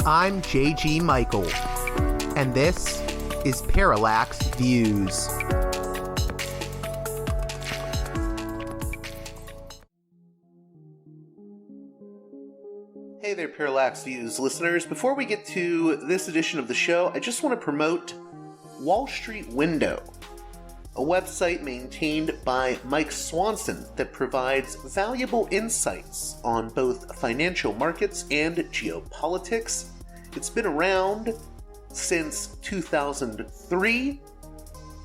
I'm J.G. Michael, and this is Parallax Views. Hey there, Parallax Views listeners. Before we get to this edition of the show, I just want to promote Wall Street Window, a website maintained by Mike Swanson that provides valuable insights on both financial markets and geopolitics. It's been around since 2003,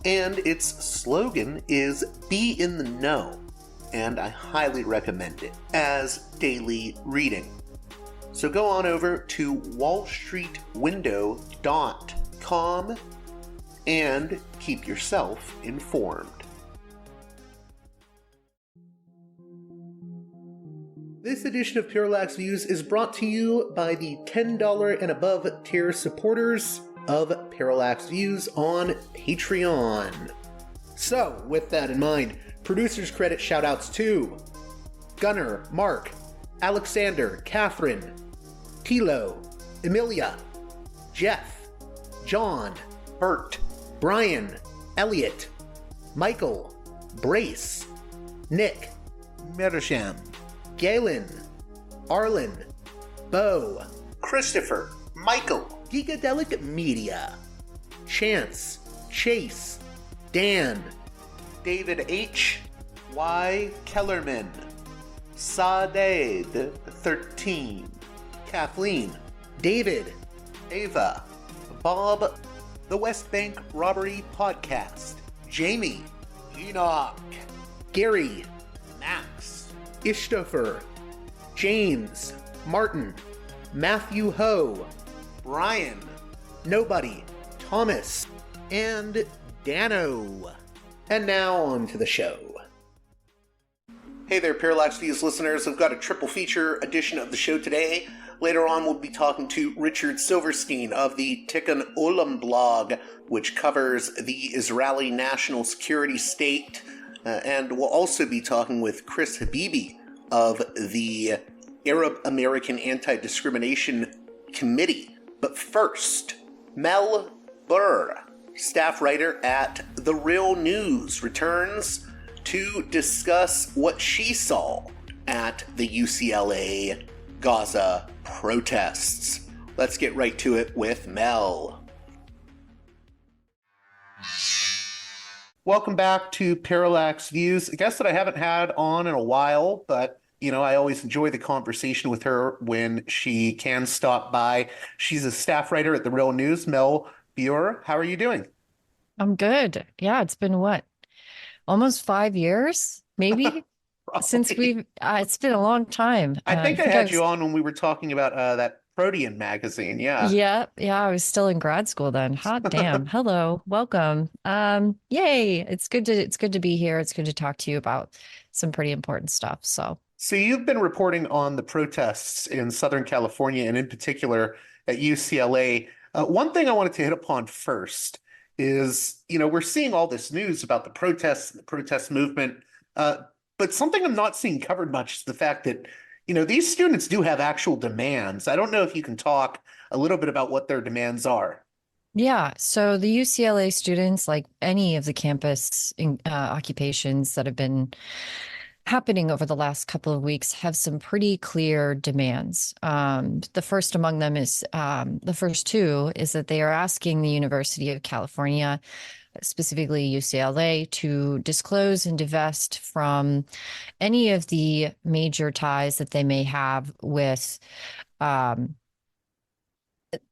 and its slogan is "Be in the Know," and I highly recommend it as daily reading. So go on over to wallstreetwindow.com and keep yourself informed. This edition of Parallax Views is brought to you by the $10 and above tier supporters of Parallax Views on Patreon. So, with that in mind, producers credit shoutouts to Gunnar, Mark, Alexander, Catherine, Tilo, Emilia, Jeff, John, Bert, Brian, Elliot, Michael, Brace, Nick, Mersham, Galen, Arlen, Bo, Christopher, Michael, Gigadelic Media, Chance, Chase, Dan, David H. Y. Kellerman, Saaded 13, Kathleen, David, Ava, Bob, The West Bank Robbery Podcast, Jamie, Enoch, Gary, Max, Ishtofer, James, Martin, Matthew Ho, Brian, Nobody, Thomas, and Dano. And now on to the show. Hey there, Parallax Views listeners. I've got a triple feature edition of the show today. Later on, we'll be talking to Richard Silverstein of the Tikun Olam blog, which covers the Israeli national security state. And we'll also be talking with Chris Habiby of the Arab American Anti-Discrimination Committee. But first, Mel Buer, staff writer at The Real News, returns to discuss what she saw at the UCLA Gaza protests. Let's get right to it with Mel. Welcome back to Parallax Views, a guest that I haven't had on in a while, but I always enjoy the conversation with her when she can stop by. She's a staff writer at The Real News. Mel Buer, how are you doing? I'm good. Yeah, it's been almost 5 years, maybe, since it's been a long time. I think I had you on when we were talking about that Protean magazine. Yeah. Yeah. I was still in grad school then. Hot damn. Hello. Welcome. Yay. It's good to be here. It's good to talk to you about some pretty important stuff. So you've been reporting on the protests in Southern California and in particular at UCLA. One thing I wanted to hit upon first is, we're seeing all this news about the protests, the protest movement, but something I'm not seeing covered much is the fact that these students do have actual demands. I don't know if you can talk a little bit about what their demands are. Yeah. So the UCLA students, like any of the campus occupations that have been happening over the last couple of weeks, have some pretty clear demands. The first among them is the first two is that they are asking the University of California, specifically UCLA, to disclose and divest from any of the major ties that they may have with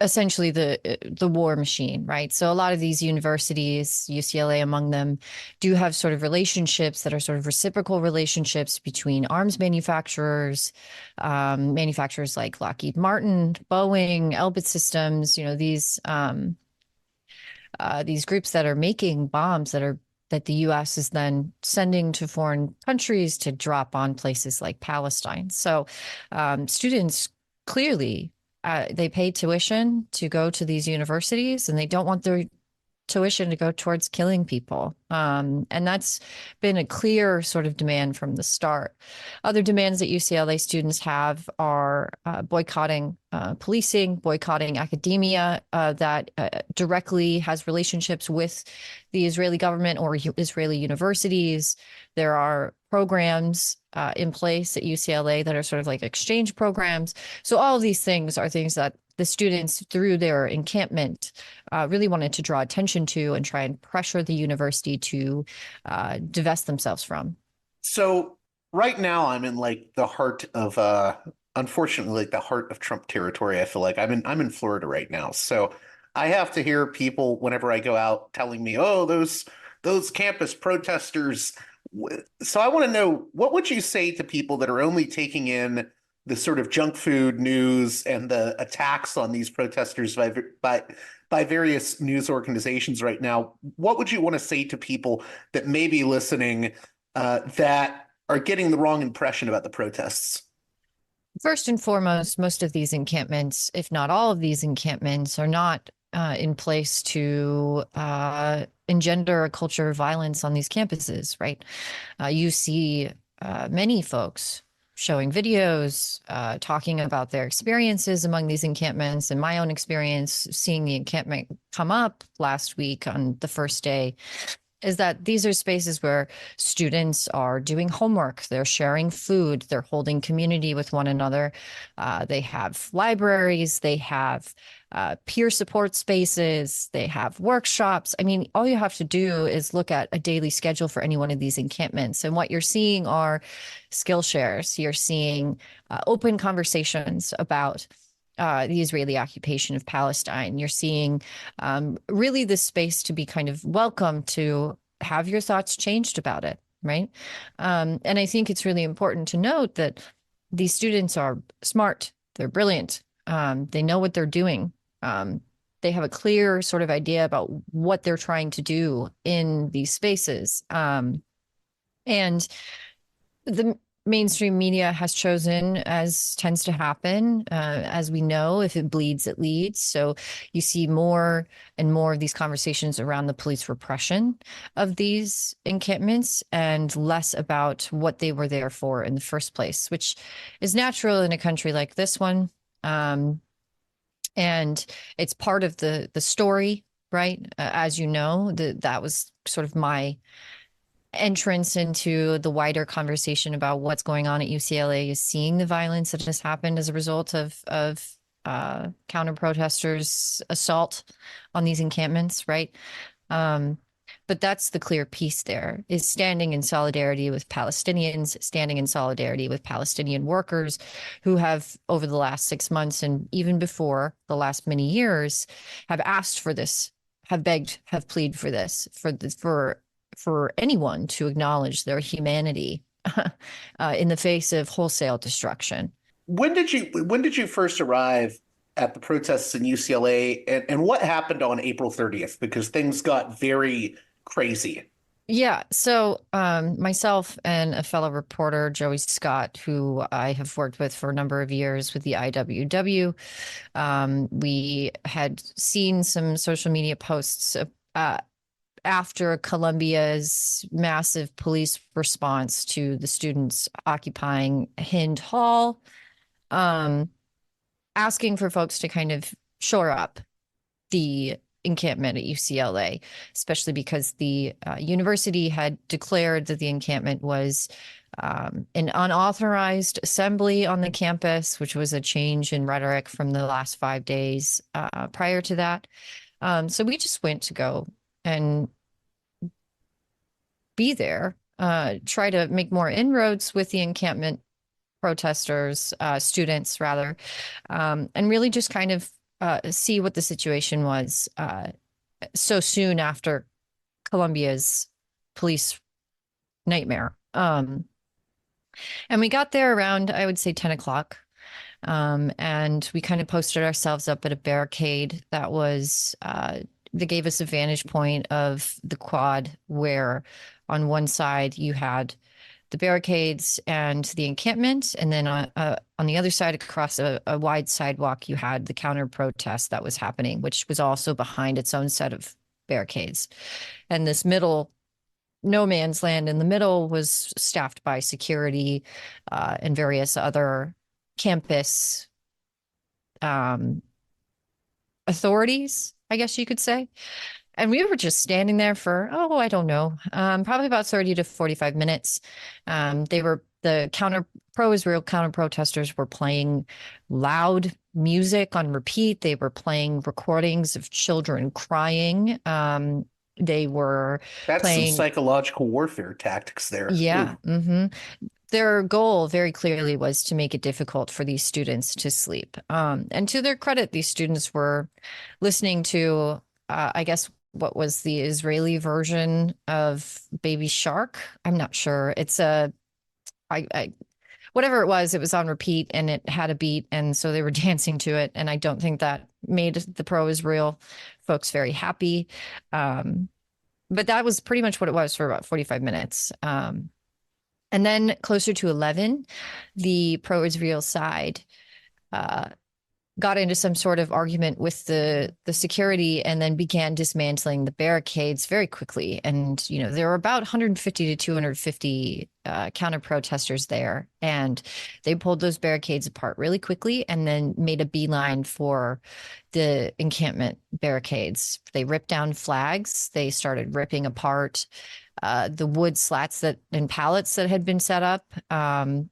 essentially the war machine, right? So a lot of these universities, UCLA among them, do have sort of relationships that are sort of reciprocal relationships between arms manufacturers, manufacturers like Lockheed Martin, Boeing, Elbit Systems, these groups that are making bombs that the U.S. is then sending to foreign countries to drop on places like Palestine. So students clearly, they pay tuition to go to these universities, and they don't want their tuition to go towards killing people. And that's been a clear sort of demand from the start. Other demands that UCLA students have are boycotting policing, boycotting academia that directly has relationships with the Israeli government or Israeli universities. There are programs in place at UCLA that are sort of like exchange programs. So all of these things are things that the students, through their encampment, really wanted to draw attention to and try and pressure the university to divest themselves from. So right now I'm in like the heart of unfortunately like the heart of Trump territory. I feel like I'm in Florida right now. So I have to hear people whenever I go out telling me, "Oh, those campus protesters." So I want to know, what would you say to people that are only taking in the sort of junk food news and the attacks on these protesters by various news organizations right now? What would you want to say to people that may be listening that are getting the wrong impression about the protests? First and foremost, most of these encampments, if not all of these encampments, are not in place to engender a culture of violence on these campuses, right? You see many folks showing videos, talking about their experiences among these encampments, and my own experience seeing the encampment come up last week on the first day is that these are spaces where students are doing homework, they're sharing food, they're holding community with one another. They have libraries, they have peer support spaces, they have workshops. I mean, all you have to do is look at a daily schedule for any one of these encampments. And what you're seeing are skill shares. You're seeing open conversations about the Israeli occupation of Palestine. You're seeing really this space to be kind of welcome to have your thoughts changed about it, right? And I think it's really important to note that these students are smart, they're brilliant, they know what they're doing. They have a clear sort of idea about what they're trying to do in these spaces. And the mainstream media has chosen, as tends to happen, as we know, if it bleeds, it leads. So you see more and more of these conversations around the police repression of these encampments and less about what they were there for in the first place, which is natural in a country like this one. And it's part of the story, right? As you know, that was sort of my entrance into the wider conversation about what's going on at UCLA is seeing the violence that has happened as a result of counter protesters' assault on these encampments, right? But that's the clear piece there, is standing in solidarity with Palestinians, standing in solidarity with Palestinian workers who have, over the last 6 months and even before the last many years, have asked for this, have begged, have pleaded for this, for anyone to acknowledge their humanity in the face of wholesale destruction. When did you first arrive at the protests in UCLA, and what happened on April 30th? Because things got very crazy. Yeah. So myself and a fellow reporter, Joey Scott, who I have worked with for a number of years with the IWW, we had seen some social media posts after Columbia's massive police response to the students occupying Hind Hall, asking for folks to kind of shore up the encampment at UCLA, especially because the university had declared that the encampment was an unauthorized assembly on the campus, which was a change in rhetoric from the last 5 days prior to that. So we just went to go and be there, try to make more inroads with the encampment protesters, students rather, and really just kind of see what the situation was so soon after Columbia's police nightmare. And we got there around, I would say, 10 o'clock. And we kind of posted ourselves up at a barricade that was that gave us a vantage point of the quad, where on one side you had the barricades and the encampment, and then on the other side, across a wide sidewalk, you had the counter protest that was happening, which was also behind its own set of barricades. And this middle no man's land in the middle was staffed by security and various other campus authorities, I guess you could say. And we were just standing there for, I don't know, probably about 30 to 45 minutes. The pro-Israel counter protesters were playing loud music on repeat. They were playing recordings of children crying. They were That's some playing. psychological warfare tactics there. Yeah. Mm-hmm. Their goal very clearly was to make it difficult for these students to sleep. And to their credit, these students were listening to, I guess, what was the Israeli version of Baby Shark. I'm not sure. It's whatever it was on repeat and it had a beat. And so they were dancing to it. And I don't think that made the pro-Israel folks very happy. But that was pretty much what it was for about 45 minutes. And then closer to 11, the pro-Israel side got into some sort of argument with the security and then began dismantling the barricades very quickly. And, there were about 150 to 250 counter protesters there. And they pulled those barricades apart really quickly and then made a beeline for the encampment barricades. They ripped down flags. They started ripping apart the wood slats and pallets that had been set up. And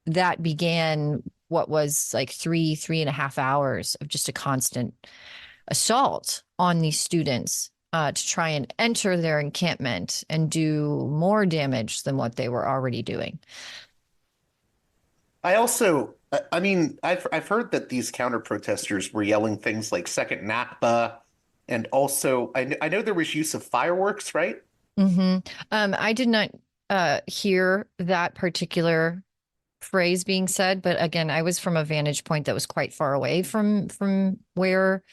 that began what was like 3.5 hours of just a constant assault on these students to try and enter their encampment and do more damage than what they were already doing. I've heard that these counter protesters were yelling things like Second Nakba, and also I know there was use of fireworks, right? Mm-hmm. I did not hear that particular phrase being said, but again, I was from a vantage point that was quite far away from where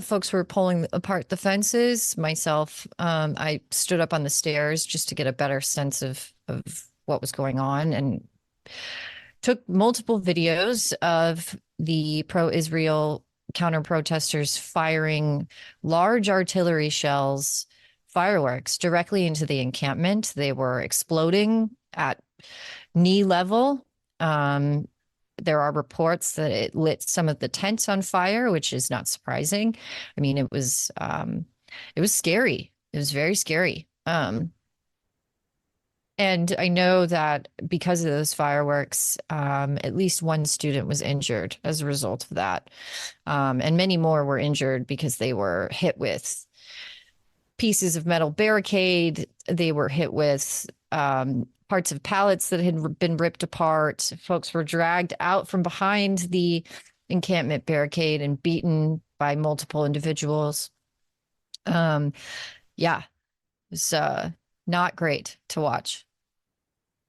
folks were pulling apart the fences. Myself, I stood up on the stairs just to get a better sense of what was going on and took multiple videos of the pro-Israel counter protesters firing large artillery shells, fireworks directly into the encampment. They were exploding at knee level. There are reports that it lit some of the tents on fire, which is not surprising. I mean, it was scary. It was very scary. And I know that because of those fireworks, at least one student was injured as a result of that. And many more were injured because they were hit with pieces of metal barricade. They were hit with parts of pallets that had been ripped apart. Folks were dragged out from behind the encampment barricade and beaten by multiple individuals. Yeah, it was not great to watch.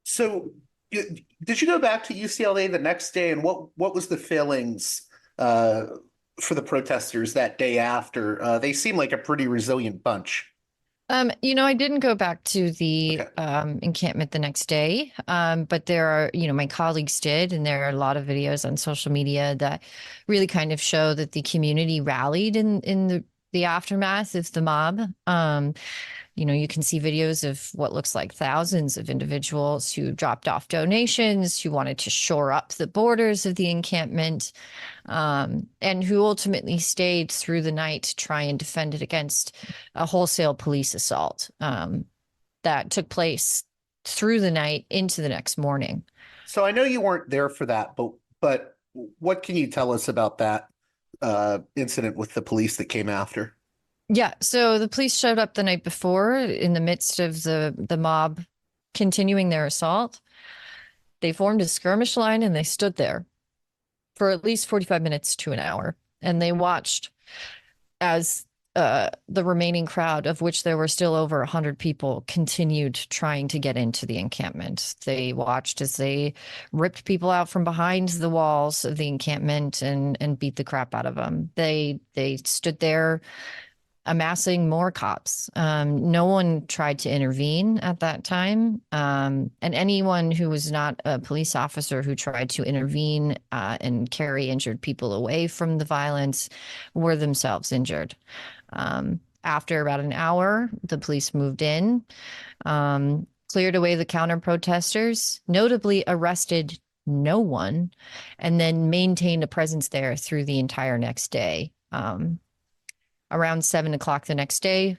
So did you go back to UCLA the next day, and what was the feelings for the protesters that day after? They seem like a pretty resilient bunch. I didn't go back to the encampment the next day, but there are, my colleagues did, and there are a lot of videos on social media that really kind of show that the community rallied in the aftermath of the mob. You can see videos of what looks like thousands of individuals who dropped off donations, who wanted to shore up the borders of the encampment, and who ultimately stayed through the night to try and defend it against a wholesale police assault that took place through the night into the next morning. So I know you weren't there for that, but what can you tell us about that incident with the police that came after? Yeah, so the police showed up the night before in the midst of the mob continuing their assault. They formed a skirmish line and they stood there for at least 45 minutes to an hour. And they watched as the remaining crowd, of which there were still over 100 people, continued trying to get into the encampment. They watched as they ripped people out from behind the walls of the encampment and beat the crap out of them. They stood there amassing more cops. No one tried to intervene at that time. And anyone who was not a police officer who tried to intervene and carry injured people away from the violence were themselves injured. After about an hour, the police moved in, cleared away the counter protesters, notably arrested no one, and then maintained a presence there through the entire next day. Around 7 o'clock the next day,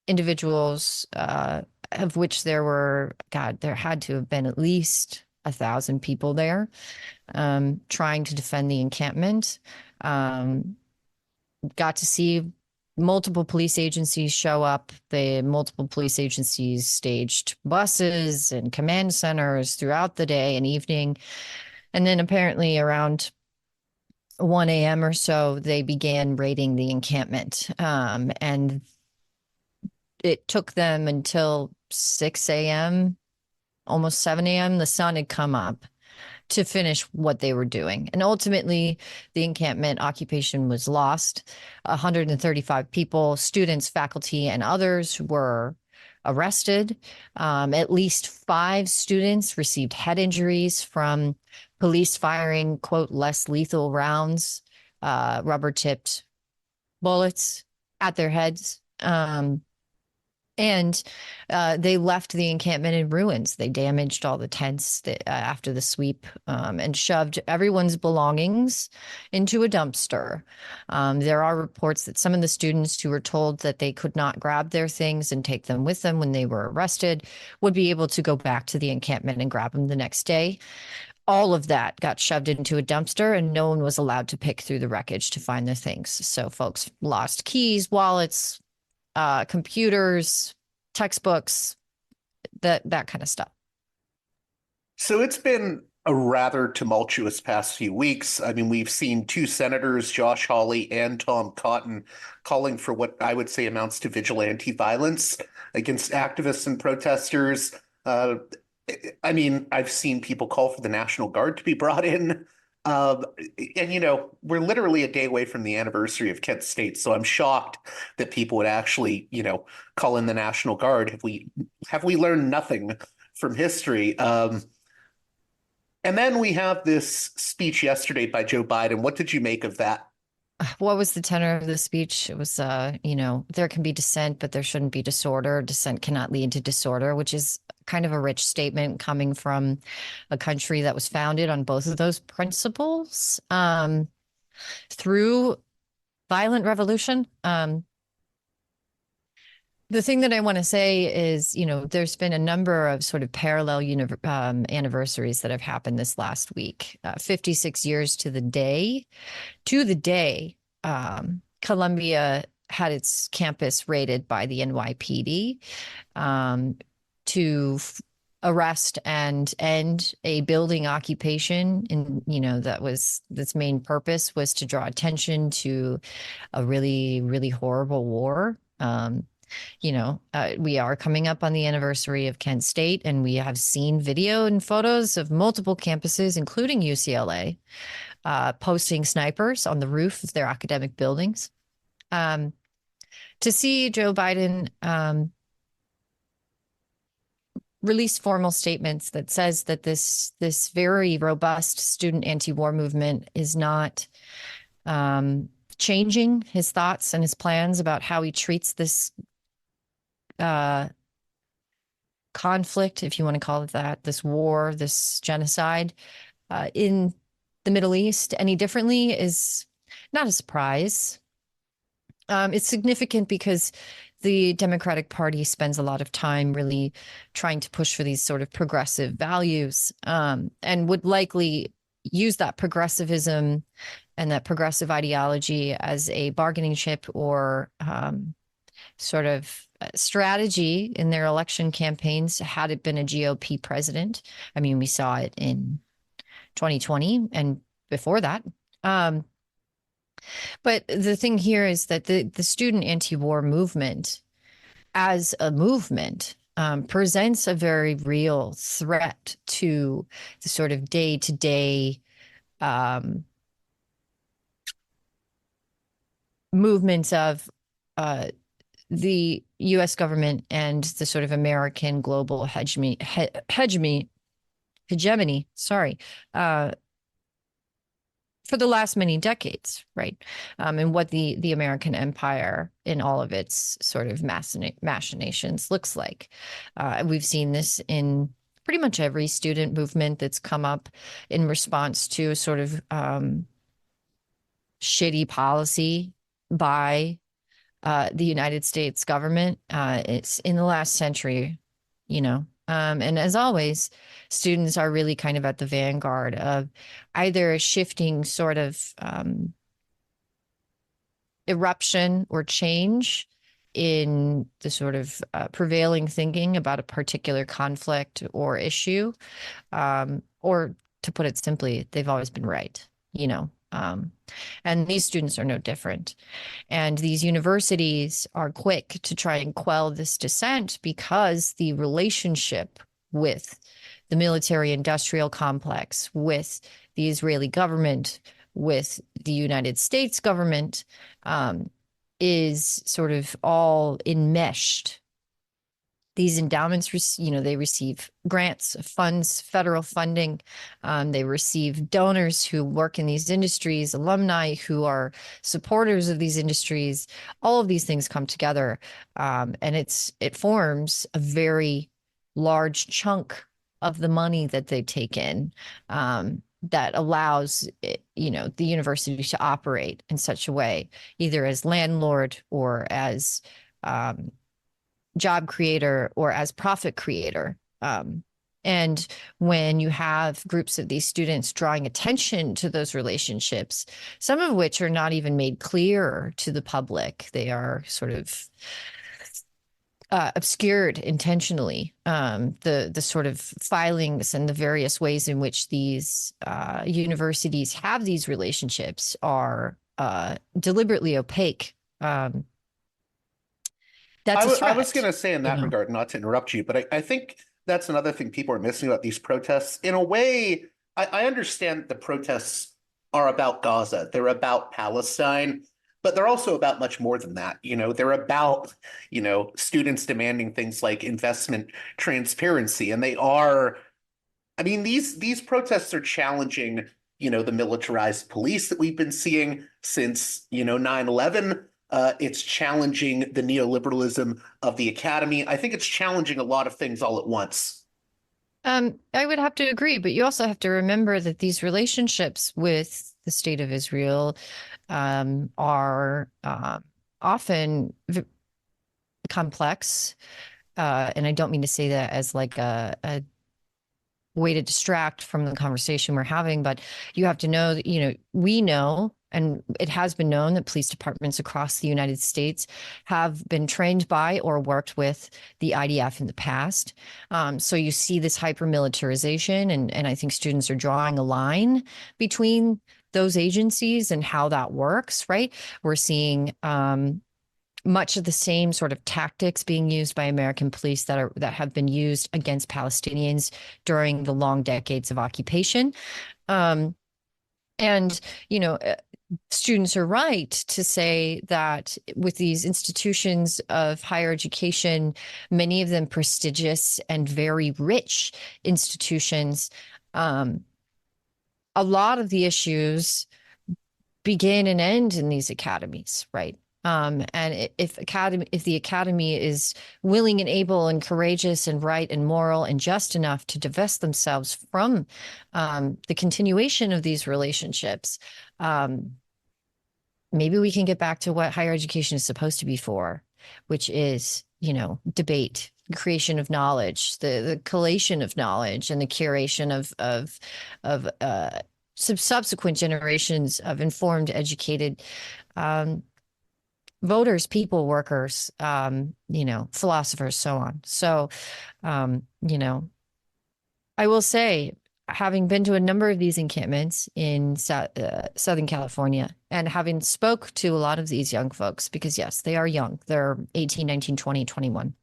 individuals, of which there were, there had to have been at least 1,000 people there, trying to defend the encampment. Got to see multiple police agencies show up. The multiple police agencies staged buses and command centers throughout the day and evening. And then apparently around 1 a.m. or so, they began raiding the encampment. And it took them until 6 a.m., almost 7 a.m. The sun had come up to finish what they were doing. And ultimately, the encampment occupation was lost. 135 people, students, faculty, and others were arrested. At least 5 students received head injuries from police firing, quote, less lethal rounds, rubber-tipped bullets at their heads. And they left the encampment in ruins. They damaged all the tents after the sweep, and shoved everyone's belongings into a dumpster. There are reports that some of the students who were told that they could not grab their things and take them with them when they were arrested would be able to go back to the encampment and grab them the next day. All of that got shoved into a dumpster, and no one was allowed to pick through the wreckage to find their things. So folks lost keys, wallets, computers, textbooks, that kind of stuff. So it's been a rather tumultuous past few weeks. I mean, we've seen 2 senators, Josh Hawley and Tom Cotton, calling for what I would say amounts to vigilante violence against activists and protesters. I mean, I've seen people call for the National Guard to be brought in. And, we're literally a day away from the anniversary of Kent State. So I'm shocked that people would actually, call in the National Guard. Have we learned nothing from history? And then we have this speech yesterday by Joe Biden. What did you make of that? What was the tenor of the speech? It was, there can be dissent, but there shouldn't be disorder. Dissent cannot lead to disorder, which is kind of a rich statement coming from a country that was founded on both of those principles through violent revolution. The thing that I want to say is, there's been a number of sort of parallel anniversaries that have happened this last week. 56 years to the day. Columbia had its campus raided by the NYPD to arrest and end a building occupation. And, its main purpose was to draw attention to a really, really horrible war. We are coming up on the anniversary of Kent State, and we have seen video and photos of multiple campuses, including UCLA, posting snipers on the roof of their academic buildings. To see Joe Biden release formal statements that says that this very robust student anti-war movement is not changing his thoughts and his plans about how he treats this conflict, if you want to call it that, this war, this genocide in the Middle East any differently is not a surprise. It's significant because the Democratic Party spends a lot of time really trying to push for these sort of progressive values, and would likely use that progressivism and that progressive ideology as a bargaining chip or sort of strategy in their election campaigns had it been a GOP president. I mean, we saw it in 2020 and before that. But the thing here is that the student anti-war movement as a movement presents a very real threat to the sort of day-to-day movements of the U.S. government and the sort of American global hegemony, sorry, for the last many decades, right? And what the American empire in all of its sort of machinations looks like. We've seen this in pretty much every student movement that's come up in response to sort of shitty policy by the United States government. It's in the last century, you know. And as always, students are really kind of at the vanguard of either a shifting sort of eruption or change in the sort of prevailing thinking about a particular conflict or issue, or to put it simply, they've always been right, you know. And these students are no different. And these universities are quick to try and quell this dissent because the relationship with the military-industrial complex, with the Israeli government, with the United States government, is sort of all enmeshed. These endowments, you know, they receive grants, funds, federal funding. They receive donors who work in these industries, alumni who are supporters of these industries. All of these things come together, and it forms a very large chunk of the money that they take in, that allows, you know, the university to operate in such a way, either as landlord or as job creator or as profit creator. And when you have groups of these students drawing attention to those relationships, some of which are not even made clear to the public, they are sort of obscured intentionally. The sort of filings and the various ways in which these universities have these relationships are deliberately opaque. That's a threat. I was going to say in that regard, not to interrupt you, but I think that's another thing people are missing about these protests. In a way, I understand the protests are about Gaza. They're about Palestine, but they're also about much more than that. You know, they're about, you know, students demanding things like investment transparency. And they are, I mean, these protests are challenging, you know, the militarized police that we've been seeing since, you know, 9/11. It's challenging the neoliberalism of the academy. I think it's challenging a lot of things all at once. I would have to agree, but you also have to remember that these relationships with the state of Israel are often complex. And I don't mean to say that as like a way to distract from the conversation we're having, but you have to know that, you know, we know, and it has been known that police departments across the United States have been trained by or worked with the IDF in the past. So you see this hyper-militarization, and I think students are drawing a line between those agencies and how that works, right? We're seeing much of the same sort of tactics being used by American police that have been used against Palestinians during the long decades of occupation. And, you know, students are right to say that with these institutions of higher education, many of them prestigious and very rich institutions, a lot of the issues begin and end in these academies, right? And if the academy is willing and able and courageous and right and moral and just enough to divest themselves from the continuation of these relationships, maybe we can get back to what higher education is supposed to be for, which is, you know, debate, creation of knowledge, the collation of knowledge, and the curation of subsequent generations of informed, educated voters, people, workers, you know, philosophers, so on. So, you know, I will say, having been to a number of these encampments in Southern California, and having spoke to a lot of these young folks, because yes, they are young, they're 18, 19, 20, 21.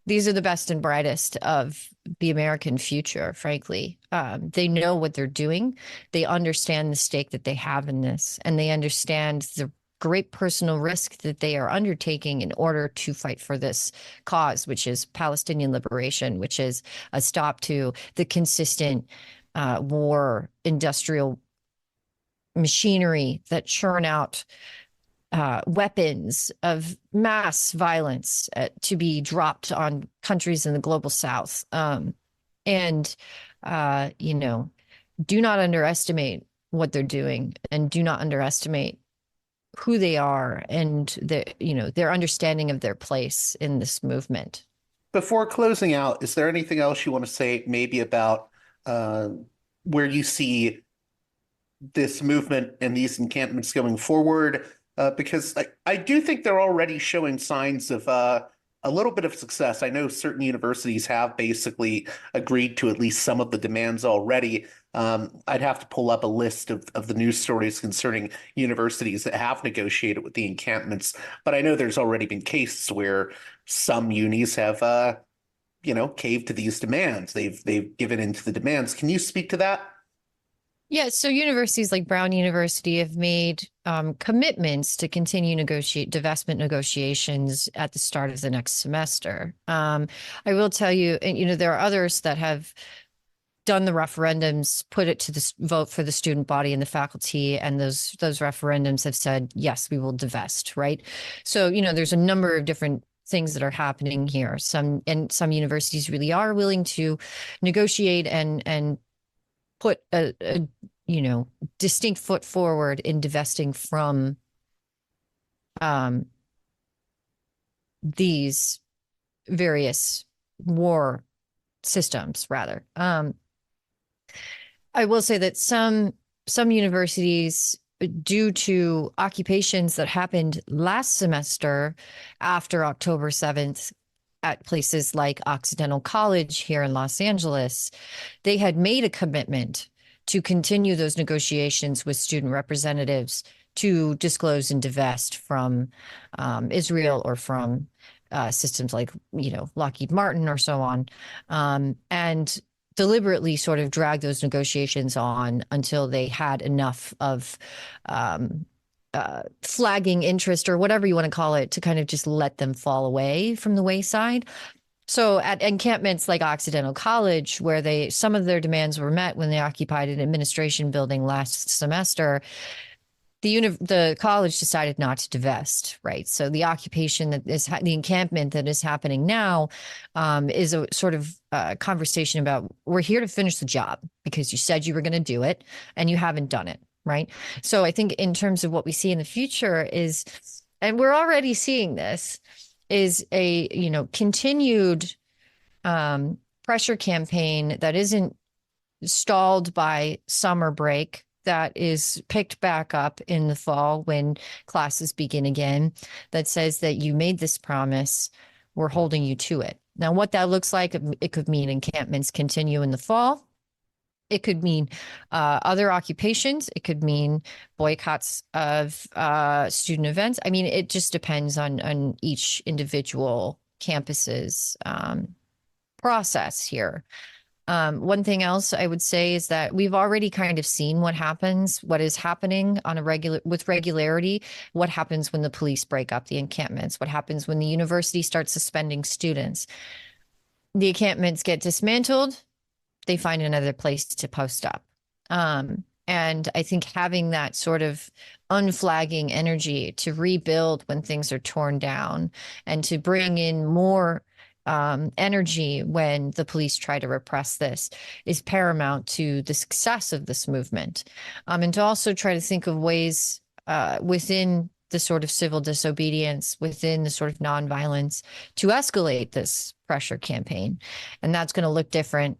These are the best and brightest of the American future, frankly. They know what they're doing. They understand the stake that they have in this, and they understand great personal risk that they are undertaking in order to fight for this cause, which is Palestinian liberation, which is a stop to the consistent war industrial machinery that churn out weapons of mass violence to be dropped on countries in the global south. And, do not underestimate what they're doing, and do not underestimate who they are and their understanding of their place in this movement. Before closing out, is there anything else you want to say maybe about where you see this movement and these encampments going forward? Because I do think they're already showing signs of a little bit of success. I know certain universities have basically agreed to at least some of the demands already. I'd have to pull up a list of the news stories concerning universities that have negotiated with the encampments, but I know there's already been cases where some unis have caved to these demands. They've given into the demands. Can you speak to that? Yeah, so universities like Brown University have made commitments to continue divestment negotiations at the start of the next semester. I will tell you, and there are others that have done the referendums, put it to the vote for the student body and the faculty, and those referendums have said, yes, we will divest, right? So, there's a number of different things that are happening here. Some universities really are willing to negotiate and put a distinct foot forward in divesting from these various war systems, rather. I will say that some universities, due to occupations that happened last semester after October 7th, at places like Occidental College here in Los Angeles, they had made a commitment to continue those negotiations with student representatives to disclose and divest from Israel or from systems like, Lockheed Martin or so on, and deliberately sort of drag those negotiations on until they had enough of flagging interest or whatever you want to call it to kind of just let them fall away from the wayside. So at encampments like Occidental College, where some of their demands were met when they occupied an administration building last semester, the college decided not to divest, right? So the occupation the encampment that is happening now is a sort of conversation about, we're here to finish the job because you said you were going to do it and you haven't done it, right? So I think in terms of what we see in the future is, and we're already seeing this, is a continued pressure campaign that isn't stalled by summer break, that is picked back up in the fall when classes begin again, that says that you made this promise, we're holding you to it. Now, what that looks like, it could mean encampments continue in the fall. It could mean other occupations. It could mean boycotts of student events. I mean, it just depends on each individual campus's process here. One thing else I would say is that we've already kind of seen what is happening with regularity, what happens when the police break up the encampments, what happens when the university starts suspending students. The encampments get dismantled, they find another place to post up. And I think having that sort of unflagging energy to rebuild when things are torn down and to bring in more energy when the police try to repress this is paramount to the success of this movement. And to also try to think of ways within the sort of civil disobedience, within the sort of nonviolence, to escalate this pressure campaign. And that's going to look different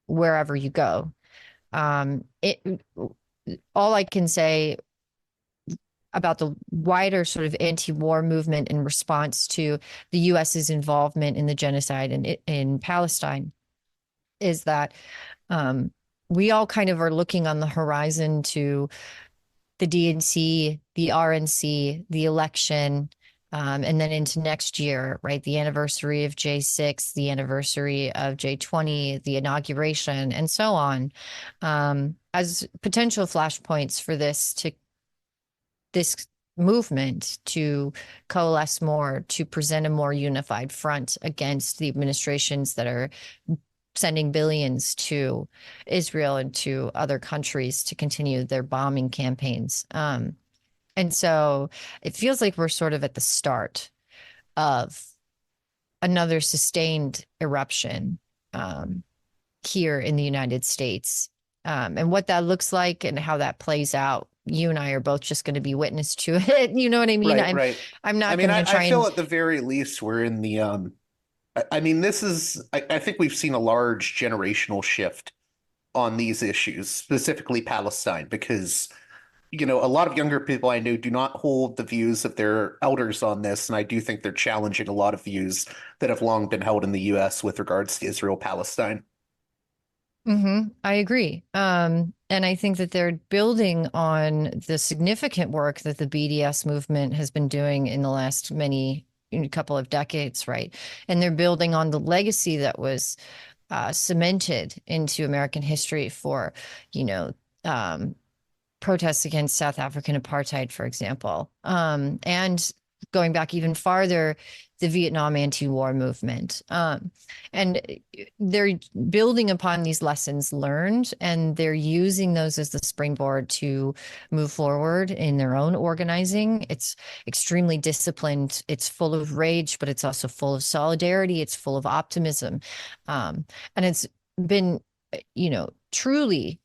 wherever you go. All I can say about the wider sort of anti-war movement in response to the U.S.'s involvement in the genocide in Palestine is that we all kind of are looking on the horizon to the DNC, the RNC, the election, and then into next year, right? The anniversary of J6, the anniversary of J20, the inauguration, and so on, as potential flashpoints for this movement to coalesce more, to present a more unified front against the administrations that are sending billions to Israel and to other countries to continue their bombing campaigns. And so it feels like we're sort of at the start of another sustained eruption here in the United States. And what that looks like and how that plays out, you and I are both just going to be witness to it. You know what I mean? Right. I'm I not mean, going to try I feel and. at the very least we're in the I mean, this is I think we've seen a large generational shift on these issues, specifically Palestine, because a lot of younger people I know do not hold the views of their elders on this, and I do think they're challenging a lot of views that have long been held in the US with regards to Israel-Palestine. I agree. And I think that they're building on the significant work that the BDS movement has been doing in the last couple of decades, right? And they're building on the legacy that was cemented into American history for, you know, protests against South African apartheid, for example, and going back even farther, the Vietnam anti-war movement. And they're building upon these lessons learned, and they're using those as the springboard to move forward in their own organizing. It's extremely disciplined. It's full of rage, but it's also full of solidarity. It's full of optimism. And it's been, truly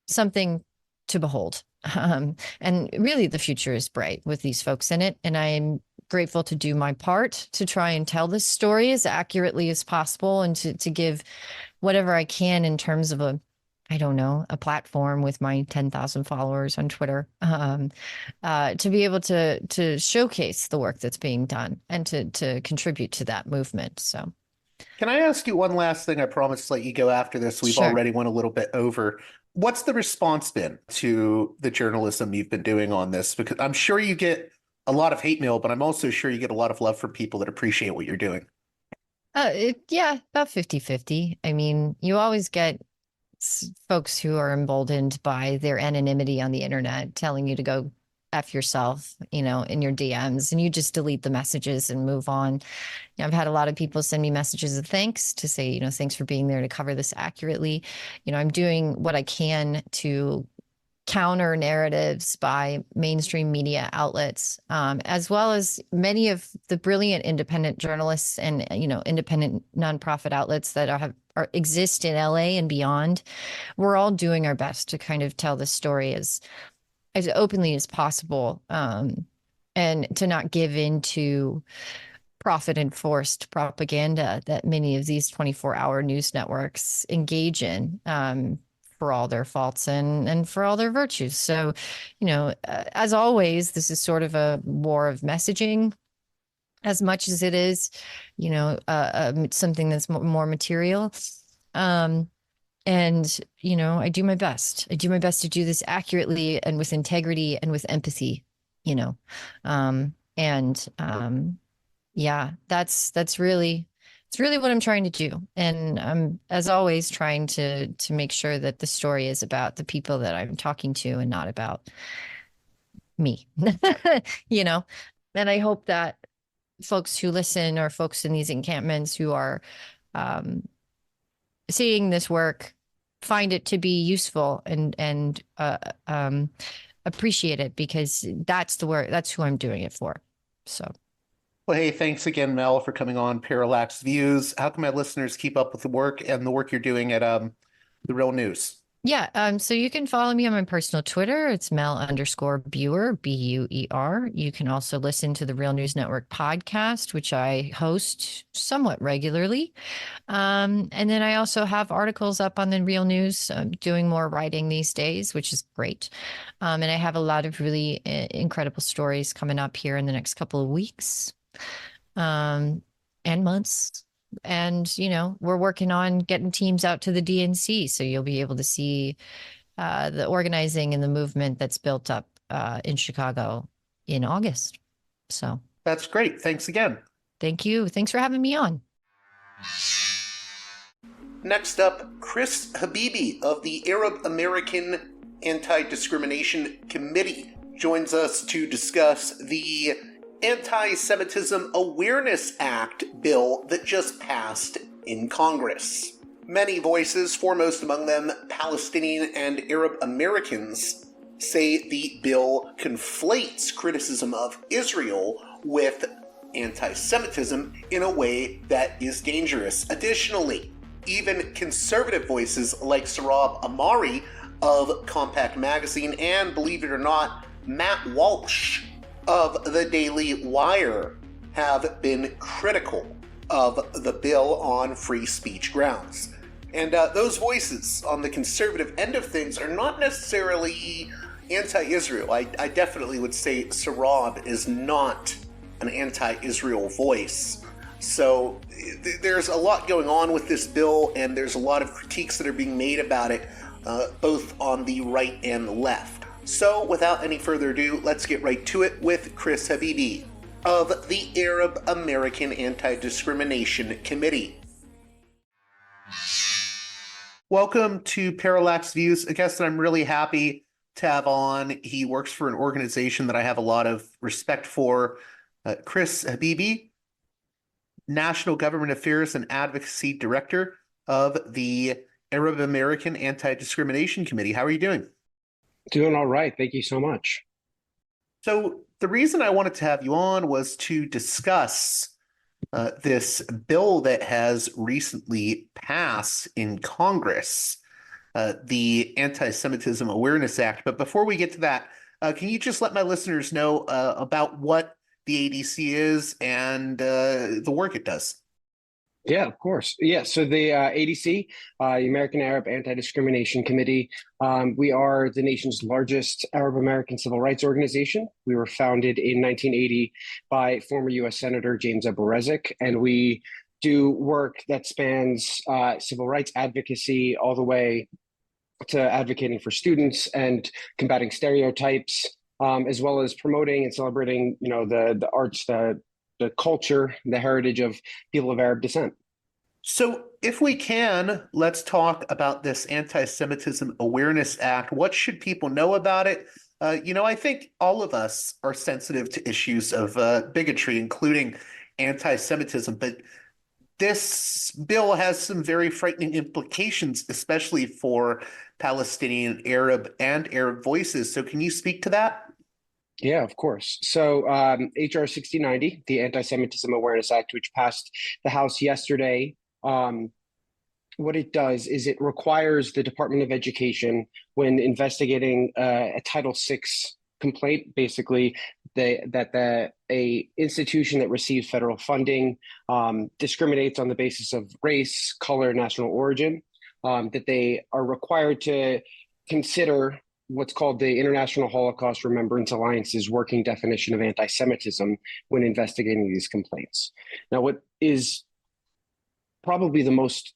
something to behold. And really, the future is bright with these folks in it. And I'm grateful to do my part to try and tell this story as accurately as possible, and to give whatever I can in terms of a platform with my 10,000 followers on Twitter, to be able to showcase the work that's being done and to contribute to that movement. So. Can I ask you one last thing? I promise to let you go after this. We've Sure. already went a little bit over. What's the response been to the journalism you've been doing on this? Because I'm sure you get a lot of hate mail, but I'm also sure you get a lot of love from people that appreciate what you're doing. Yeah, about 50-50. I mean, you always get folks who are emboldened by their anonymity on the internet telling you to go F yourself, in your DMs, and you just delete the messages and move on. I've had a lot of people send me messages of thanks to say, thanks for being there to cover this accurately. I'm doing what I can to counter narratives by mainstream media outlets, as well as many of the brilliant independent journalists and, independent nonprofit outlets that exist in LA and beyond. We're all doing our best to kind of tell this story as openly as possible, and to not give in to profit enforced propaganda that many of these 24-hour news networks engage in, for all their faults and for all their virtues. So, as always, this is sort of a war of messaging as much as it is, something that's more material. And, I do my best. I do my best to do this accurately and with integrity and with empathy, yeah, it's really what I'm trying to do. And I'm, as always, trying to make sure that the story is about the people that I'm talking to and not about me, and I hope that folks who listen, or folks in these encampments who are, seeing this work, find it to be useful and appreciate it, because that's the work. That's who I'm doing it for. So. Well, hey, thanks again, Mel, for coming on Parallax Views. How can my listeners keep up with the work and the work you're doing at The Real News? Yeah, so you can follow me on my personal Twitter. It's Mel_Buer, Buer. You can also listen to the Real News Network podcast, which I host somewhat regularly. And then I also have articles up on the Real News. I'm doing more writing these days, which is great. And I have a lot of really incredible stories coming up here in the next couple of weeks, and months. And, we're working on getting teams out to the DNC. So you'll be able to see the organizing and the movement that's built up in Chicago in August. So that's great. Thanks again. Thank you. Thanks for having me on. Next up, Chris Habiby of the Arab American Anti-Discrimination Committee. joins us to discuss the Antisemitism Awareness Act bill that just passed in Congress. Many voices, foremost among them Palestinian and Arab Americans, say the bill conflates criticism of Israel with anti-Semitism in a way that is dangerous. Additionally, even conservative voices like Sarab Amari of Compact Magazine and, believe it or not, Matt Walsh of the Daily Wire have been critical of the bill on free speech grounds. And those voices on the conservative end of things are not necessarily anti-Israel. I definitely would say Sarab is not an anti-Israel voice. So there's a lot going on with this bill, and there's a lot of critiques that are being made about it, both on the right and the left. So without any further ado, let's get right to it with Chris Habiby of the Arab American Anti-Discrimination Committee. Welcome to Parallax Views, a guest that I'm really happy to have on. He works for an organization that I have a lot of respect for. Chris Habiby, National Government Affairs and Advocacy Director of the Arab American Anti-Discrimination Committee. How are you doing? Doing all right. Thank you so much. So the reason I wanted to have you on was to discuss this bill that has recently passed in Congress, the Antisemitism Awareness Act. But before we get to that, can you just let my listeners know about what the ADC is and the work it does? Yeah, of course. Yeah, so the ADC, the American Arab Anti-Discrimination Committee, we are the nation's largest Arab American civil rights organization. We were founded in 1980 by former U.S. Senator James Eberezek, and we do work that spans civil rights advocacy all the way to advocating for students and combating stereotypes, as well as promoting and celebrating, the arts, the culture, the heritage of people of Arab descent. So if we can, let's talk about this Anti-Semitism Awareness Act. What should people know about it? I think all of us are sensitive to issues of bigotry, including anti-Semitism, but this bill has some very frightening implications, especially for Palestinian, Arab, and Arab voices. So can you speak to that? Yeah, of course. So HR 6090, the Anti-Semitism Awareness Act, which passed the House yesterday, what it does is it requires the Department of Education, when investigating a Title VI complaint, basically that a institution that receives federal funding discriminates on the basis of race, color, national origin, that they are required to consider what's called the International Holocaust Remembrance Alliance's working definition of anti-Semitism when investigating these complaints. Now, what is probably the most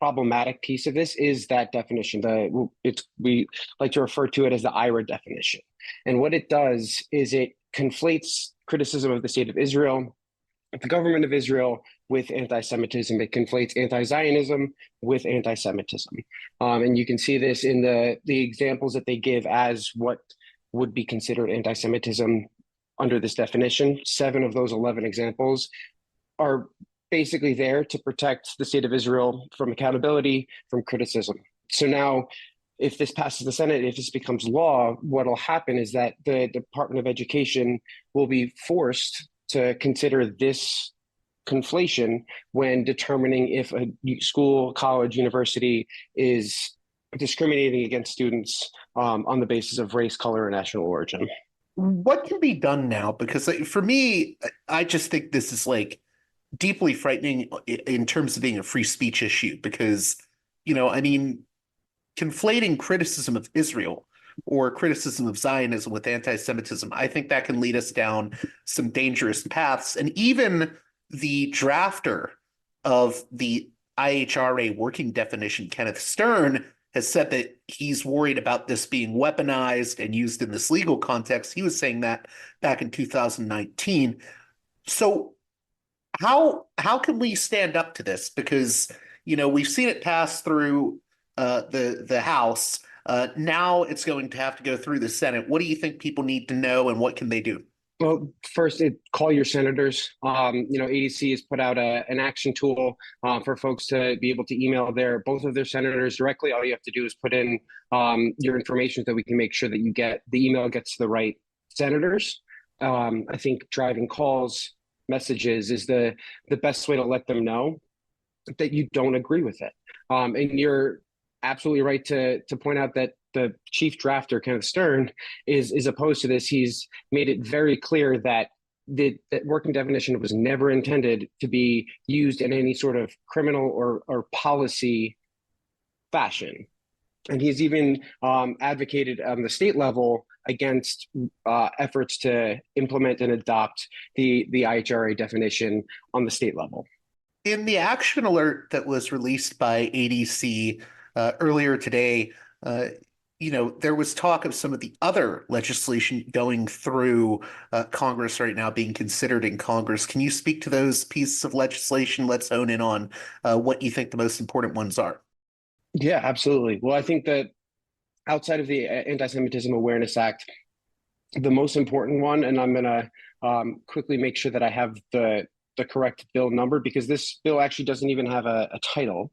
problematic piece of this is that definition. We like to refer to it as the IRA definition. And what it does is it conflates criticism of the state of Israel, the government of Israel, with anti-Semitism. It conflates anti-Zionism with anti-Semitism. And you can see this in the examples that they give as what would be considered anti-Semitism under this definition. 7 of those 11 examples are basically there to protect the state of Israel from accountability, from criticism. So now, if this passes the Senate, if this becomes law, what will happen is that the Department of Education will be forced to consider this conflation when determining if a school, college, university is discriminating against students on the basis of race, color, or national origin. What can be done now? Because for me, I just think this is deeply frightening in terms of being a free speech issue, because, conflating criticism of Israel or criticism of Zionism with anti-Semitism, I think that can lead us down some dangerous paths. And even the drafter of the IHRA working definition, Kenneth Stern, has said that he's worried about this being weaponized and used in this legal context. He was saying that back in 2019. So how can we stand up to this? Because, we've seen it pass through the House. Now it's going to have to go through the Senate. What do you think people need to know, and what can they do? Well, first, call your senators. ADC has put out an action tool for folks to be able to email both of their senators directly. All you have to do is put in your information so that we can make sure that the email gets to the right senators. I think driving calls, messages is the best way to let them know that you don't agree with it. And you're absolutely right to point out that the chief drafter, Kenneth Stern, is opposed to this. He's made it very clear that that working definition was never intended to be used in any sort of criminal or policy fashion. And he's even advocated on the state level against efforts to implement and adopt the IHRA definition on the state level. In the action alert that was released by ADC earlier today, there was talk of some of the other legislation going through Congress right now, being considered in Congress. Can you speak to those pieces of legislation? Let's hone in on what you think the most important ones are. Yeah, absolutely. Well, I think that outside of the Antisemitism Awareness Act, the most important one, and I'm going to quickly make sure that I have the correct bill number, because this bill actually doesn't even have a title.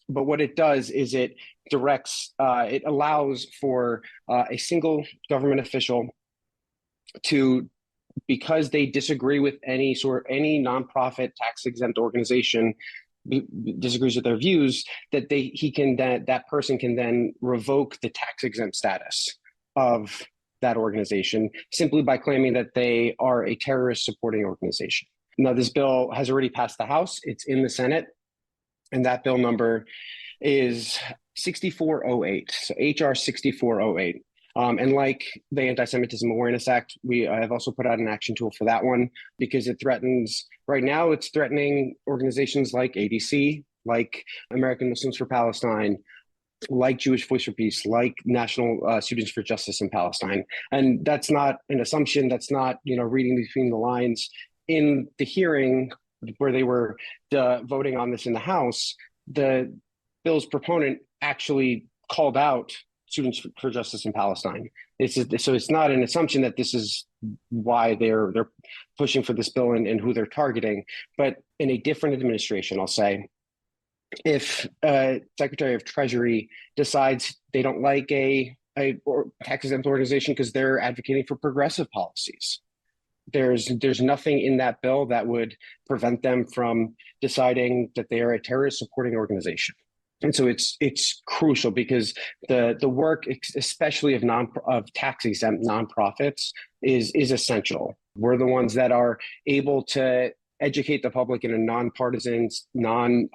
But what it does is it allows for a single government official to, because they disagree with any nonprofit tax exempt organization, disagrees with their views, that person can then revoke the tax exempt status of that organization simply by claiming that they are a terrorist supporting organization. Now, this bill has already passed the House. It's in the Senate, and that bill number is 6408, so HR 6408. And like the Antisemitism Awareness Act, I have also put out an action tool for that one, because right now it's threatening organizations like ADC, like American Muslims for Palestine, like Jewish Voice for Peace, like National Students for Justice in Palestine. And that's not an assumption. That's not, reading between the lines. In the hearing where they were voting on this in the House, the bill's proponent actually called out Students for Justice in Palestine. So it's not an assumption that this is why they're pushing for this bill and who they're targeting. But in a different administration, I'll say, if Secretary of Treasury decides they don't like a tax exempt organization because they're advocating for progressive policies, there's nothing in that bill that would prevent them from deciding that they are a terrorist supporting organization. And so it's crucial, because the work, especially of tax exempt nonprofits, is essential. We're the ones that are able to educate the public in a nonpartisan, in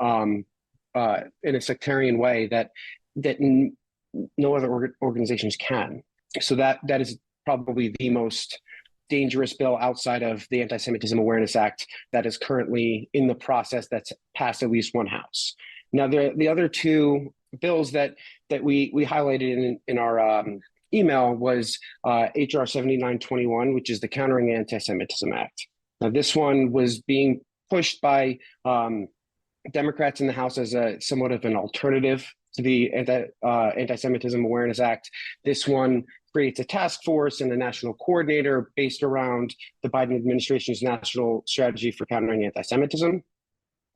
a sectarian way that no other organizations can. So that is probably the most dangerous bill outside of the Antisemitism Awareness Act that is currently in the process that's passed at least one house. Now, the other two bills that we highlighted in our email was HR 7921, which is the Countering Antisemitism Act. Now, this one was being pushed by Democrats in the House as somewhat of an alternative to the Anti-Semitism Awareness Act. This one creates a task force and a national coordinator based around the Biden administration's national strategy for countering anti-Semitism.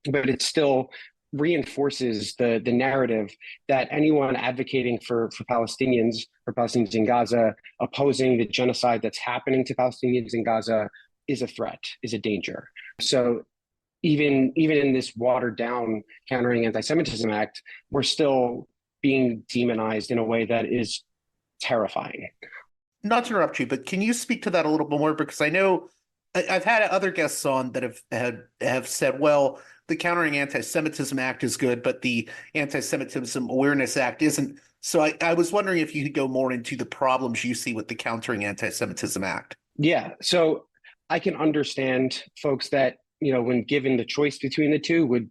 But it still reinforces the narrative that anyone advocating for Palestinians in Gaza, opposing the genocide that's happening to Palestinians in Gaza, is a threat, is a danger. So even in this watered down Countering Anti-Semitism Act, we're still being demonized in a way that is terrifying. Not to interrupt you, but can you speak to that a little bit more? Because I know I've had other guests on that have said, well, the Countering Anti-Semitism Act is good, but the Anti-Semitism Awareness Act isn't. So I was wondering if you could go more into the problems you see with the Countering Anti-Semitism Act. Yeah, so I can understand folks that, when given the choice between the two, would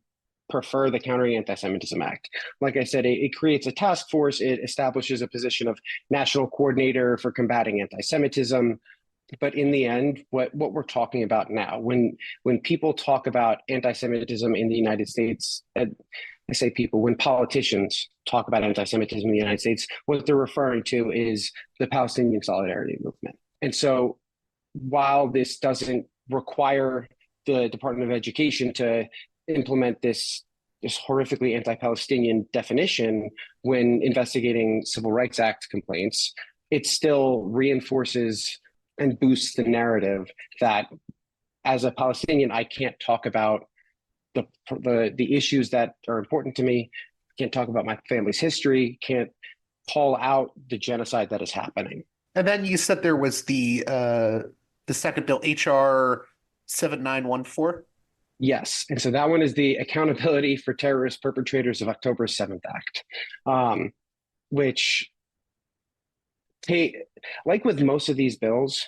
prefer the Countering Anti-Semitism Act. Like I said, it creates a task force. It establishes a position of national coordinator for combating anti-Semitism. But in the end, what we're talking about now, when people talk about anti-Semitism in the United States, I say people, when politicians talk about anti-Semitism in the United States, what they're referring to is the Palestinian Solidarity Movement. And so while this doesn't require the Department of Education to implement this horrifically anti-Palestinian definition when investigating Civil Rights Act complaints, it still reinforces and boosts the narrative that as a Palestinian, I can't talk about the issues that are important to me, can't talk about my family's history, can't call out the genocide that is happening. And then you said there was the second bill, HR 7914. Yes, and so that one is the Accountability for Terrorist Perpetrators of October 7th Act, which, like with most of these bills,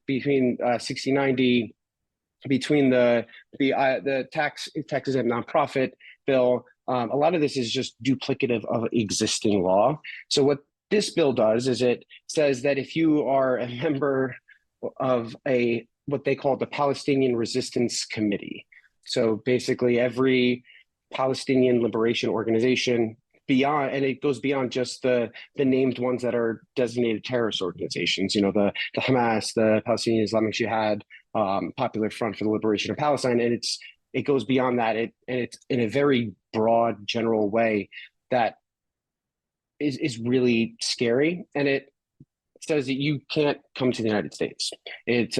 between 6090, between the taxes and nonprofit bill, a lot of this is just duplicative of existing law. So what this bill does is it says that if you are a member of what they call the Palestinian Resistance Committee, so basically every Palestinian liberation organization beyond, and it goes beyond just the named ones that are designated terrorist organizations, the Hamas, the Palestinian Islamic Jihad, Popular Front for the Liberation of Palestine, and it goes beyond that. It's in a very broad, general way that is really scary, and it says that you can't come to the United States. It's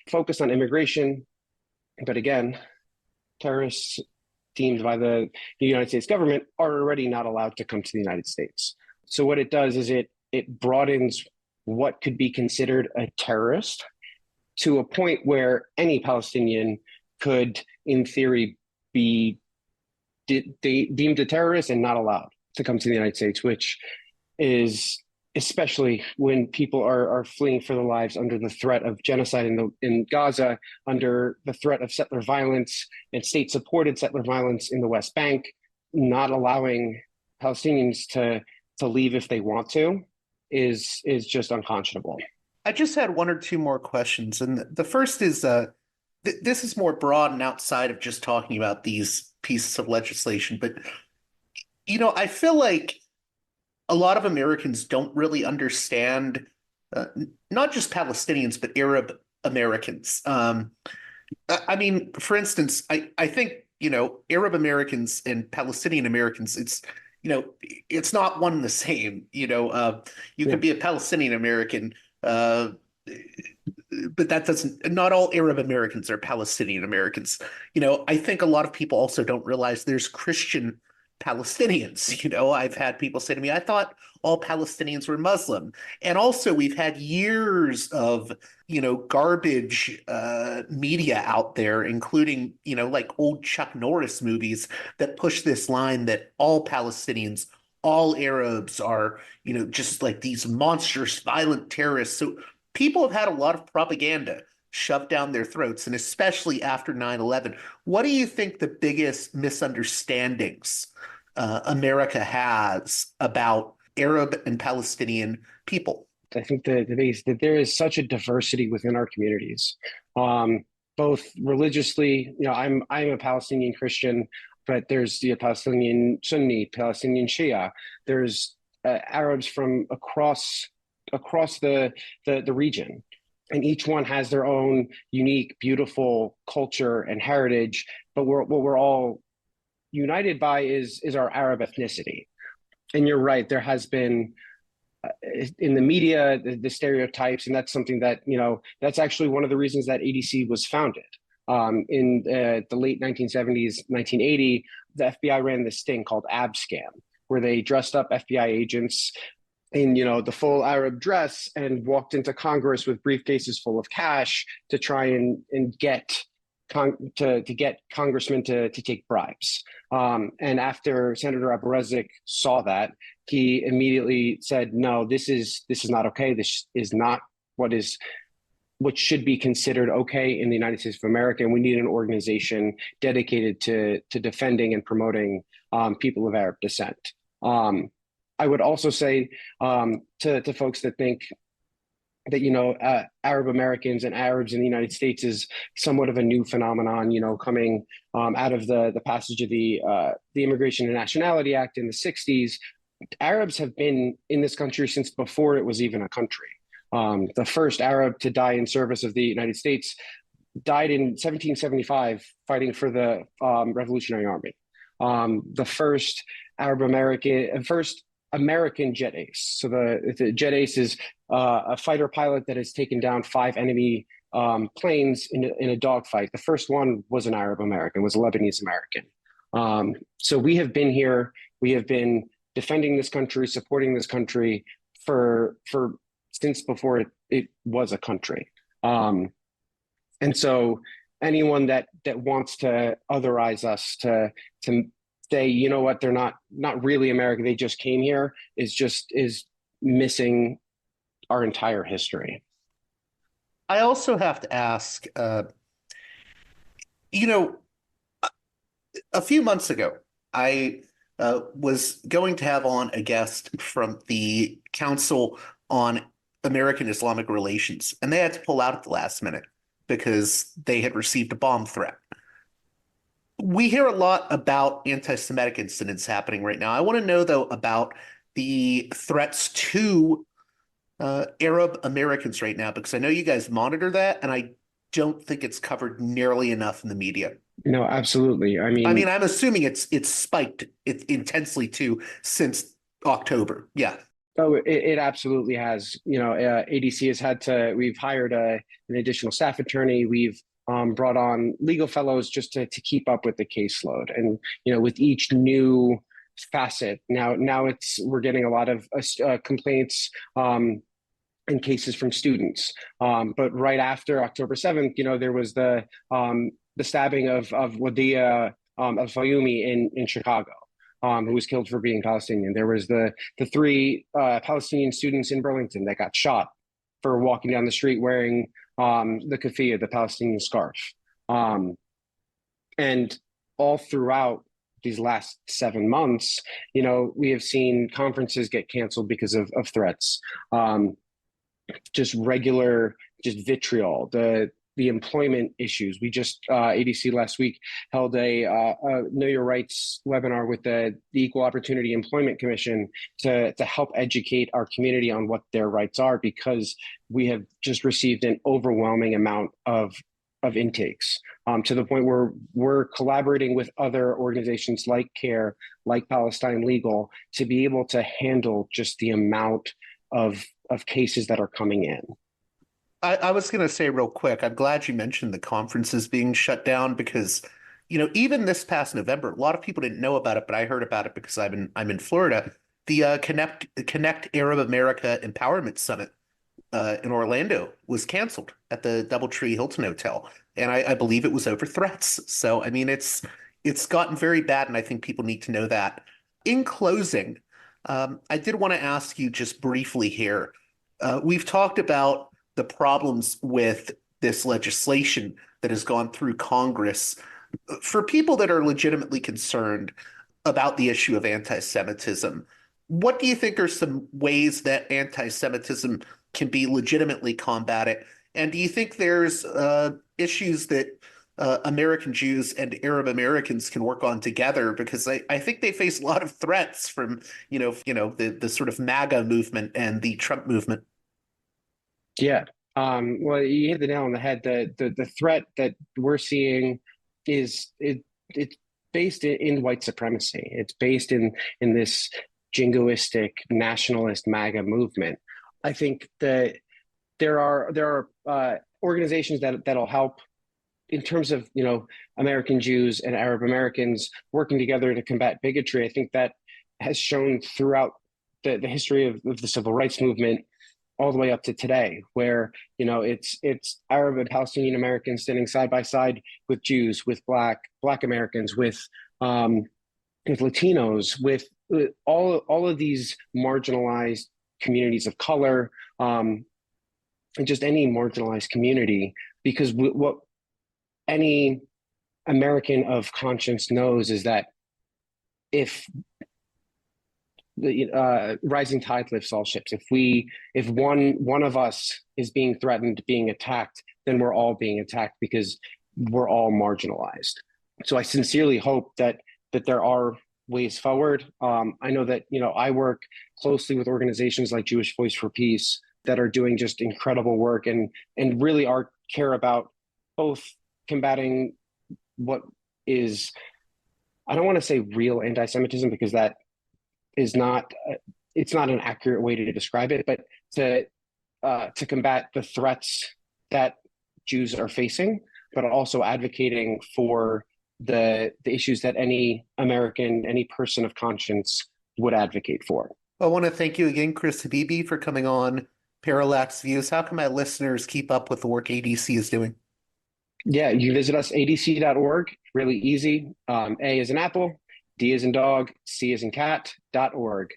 focused on immigration, but again, terrorists deemed by the United States government are already not allowed to come to the United States. So what it does is it broadens what could be considered a terrorist to a point where any Palestinian could, in theory, be deemed a terrorist and not allowed to come to the United States, which is, especially when people are fleeing for their lives under the threat of genocide in Gaza, under the threat of settler violence and state-supported settler violence in the West Bank, not allowing Palestinians to leave if they want to is just unconscionable. I just had one or two more questions. And the first is, this is more broad and outside of just talking about these pieces of legislation. But, I feel like a lot of Americans don't really understand, not just Palestinians, but Arab Americans. I mean, for instance, I think, Arab Americans and Palestinian Americans, it's not one and the same. You could be a Palestinian American, but not all Arab Americans are Palestinian Americans. I think a lot of people also don't realize there's Christian Palestinians. I've had people say to me, I thought all Palestinians were Muslim. And also we've had years of, garbage media out there, including, like old Chuck Norris movies that push this line that all Palestinians, all Arabs are, just like these monstrous, violent terrorists. So people have had a lot of propaganda shoved down their throats, and especially after 9/11. What do you think the biggest misunderstandings America has about Arab and Palestinian people? I think the biggest that there is such a diversity within our communities, both religiously. I'm a Palestinian Christian, but there's the Palestinian Sunni, Palestinian Shia. There's Arabs from across the region. And each one has their own unique, beautiful culture and heritage. But what we're all united by is our Arab ethnicity. And you're right, there has been in the media, the stereotypes, and that's something that, that's actually one of the reasons that ADC was founded. In the late 1970s, 1980, the FBI ran this thing called Abscam, where they dressed up FBI agents in the full Arab dress and walked into Congress with briefcases full of cash to try and get congressmen to take bribes. And after Senator Abarezik saw that, he immediately said, "No, this is not okay. This is not what should be considered okay in the United States of America. And we need an organization dedicated to defending and promoting people of Arab descent." I would also say to folks that think, that, Arab Americans and Arabs in the United States is somewhat of a new phenomenon, coming out of the passage of the Immigration and Nationality Act in the 60s. Arabs have been in this country since before it was even a country. The first Arab to die in service of the United States died in 1775 fighting for the Revolutionary Army. The first American jet ace. So the jet ace is a fighter pilot that has taken down 5 enemy planes in a dogfight. The first one was an Arab American, was a Lebanese American. So we have been here. We have been defending this country, supporting this country for since before it was a country. And so anyone that wants to otherize us, to say, you know what, they're not really American, they just came here, is missing our entire history. I also have to ask, a few months ago, I was going to have on a guest from the Council on American Islamic Relations, and they had to pull out at the last minute because they had received a bomb threat. We hear a lot about anti-Semitic incidents happening right now. I want to know, though, about the threats to Arab Americans right now, because I know you guys monitor that, and I don't think it's covered nearly enough in the media. No, absolutely. I mean, I'm assuming it's spiked intensely too since October. Yeah. Oh, it absolutely has. ADC has we've hired an additional staff attorney. We've brought on legal fellows just to keep up with the caseload. And, with each new facet, now we're getting a lot of complaints and cases from students. But right after October 7th, there was the stabbing of Wadia al-Fayumi in Chicago. Who was killed for being Palestinian. There was the 3 Palestinian students in Burlington that got shot for walking down the street wearing the keffiyeh, the Palestinian scarf. And all throughout these last 7 months, we have seen conferences get canceled because of threats. Just vitriol, the employment issues. We just, ADC last week held a Know Your Rights webinar with the Equal Opportunity Employment Commission to help educate our community on what their rights are, because we have just received an overwhelming amount of intakes, to the point where we're collaborating with other organizations like CARE, like Palestine Legal, to be able to handle just the amount of cases that are coming in. I was going to say real quick, I'm glad you mentioned the conferences being shut down, because, even this past November, a lot of people didn't know about it, but I heard about it because I'm in Florida. The Connect Arab America Empowerment Summit in Orlando was canceled at the DoubleTree Hilton Hotel, and I believe it was over threats. So, it's gotten very bad, and I think people need to know that. In closing, I did want to ask you just briefly here. We've talked about the problems with this legislation that has gone through Congress. For people that are legitimately concerned about the issue of anti-Semitism, what do you think are some ways that anti-Semitism can be legitimately combated? And do you think there's issues that American Jews and Arab Americans can work on together? Because I think they face a lot of threats from, the sort of MAGA movement and the Trump movement. Yeah. Well, you hit the nail on the head. The threat that we're seeing it's based in white supremacy. It's based in this jingoistic nationalist MAGA movement. I think that there are organizations that'll help in terms of American Jews and Arab Americans working together to combat bigotry. I think that has shown throughout the history of the civil rights movement, all the way up to today, where it's Arab and Palestinian Americans standing side by side with Jews, with Black Americans, with Latinos, with all of these marginalized communities of color, and just any marginalized community. Because what any American of conscience knows is that if the rising tide lifts all ships. If one of us is being threatened, being attacked, then we're all being attacked because we're all marginalized. So I sincerely hope that there are ways forward. I know that I work closely with organizations like Jewish Voice for Peace that are doing just incredible work and really care about both combating what is, I don't want to say real anti-Semitism because that is not, it's not an accurate way to describe it, but to combat the threats that Jews are facing, but also advocating for the issues that any American, any person of conscience would advocate for. I want to thank you again, Chris Habiby, for coming on Parallax Views. How can my listeners keep up with the work ADC is doing? Yeah, you visit us, adc.org. Really easy. A is in Apple, D is in dog, C is in cat.org.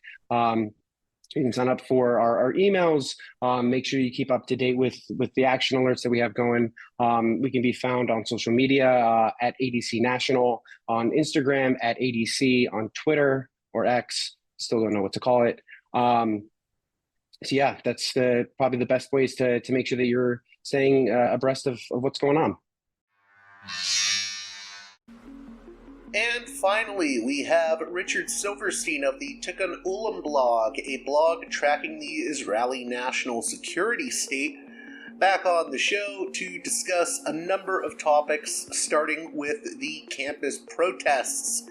You can sign up for our emails. Make sure you keep up to date with the action alerts that we have going. We can be found on social media at ADC National, on Instagram at ADC, on Twitter or X. Still don't know what to call it. So yeah, that's probably the best ways to make sure that you're staying abreast of what's going on. And finally, we have Richard Silverstein of the Tikun Olam blog, a blog tracking the Israeli national security state, back on the show to discuss a number of topics, starting with the campus protests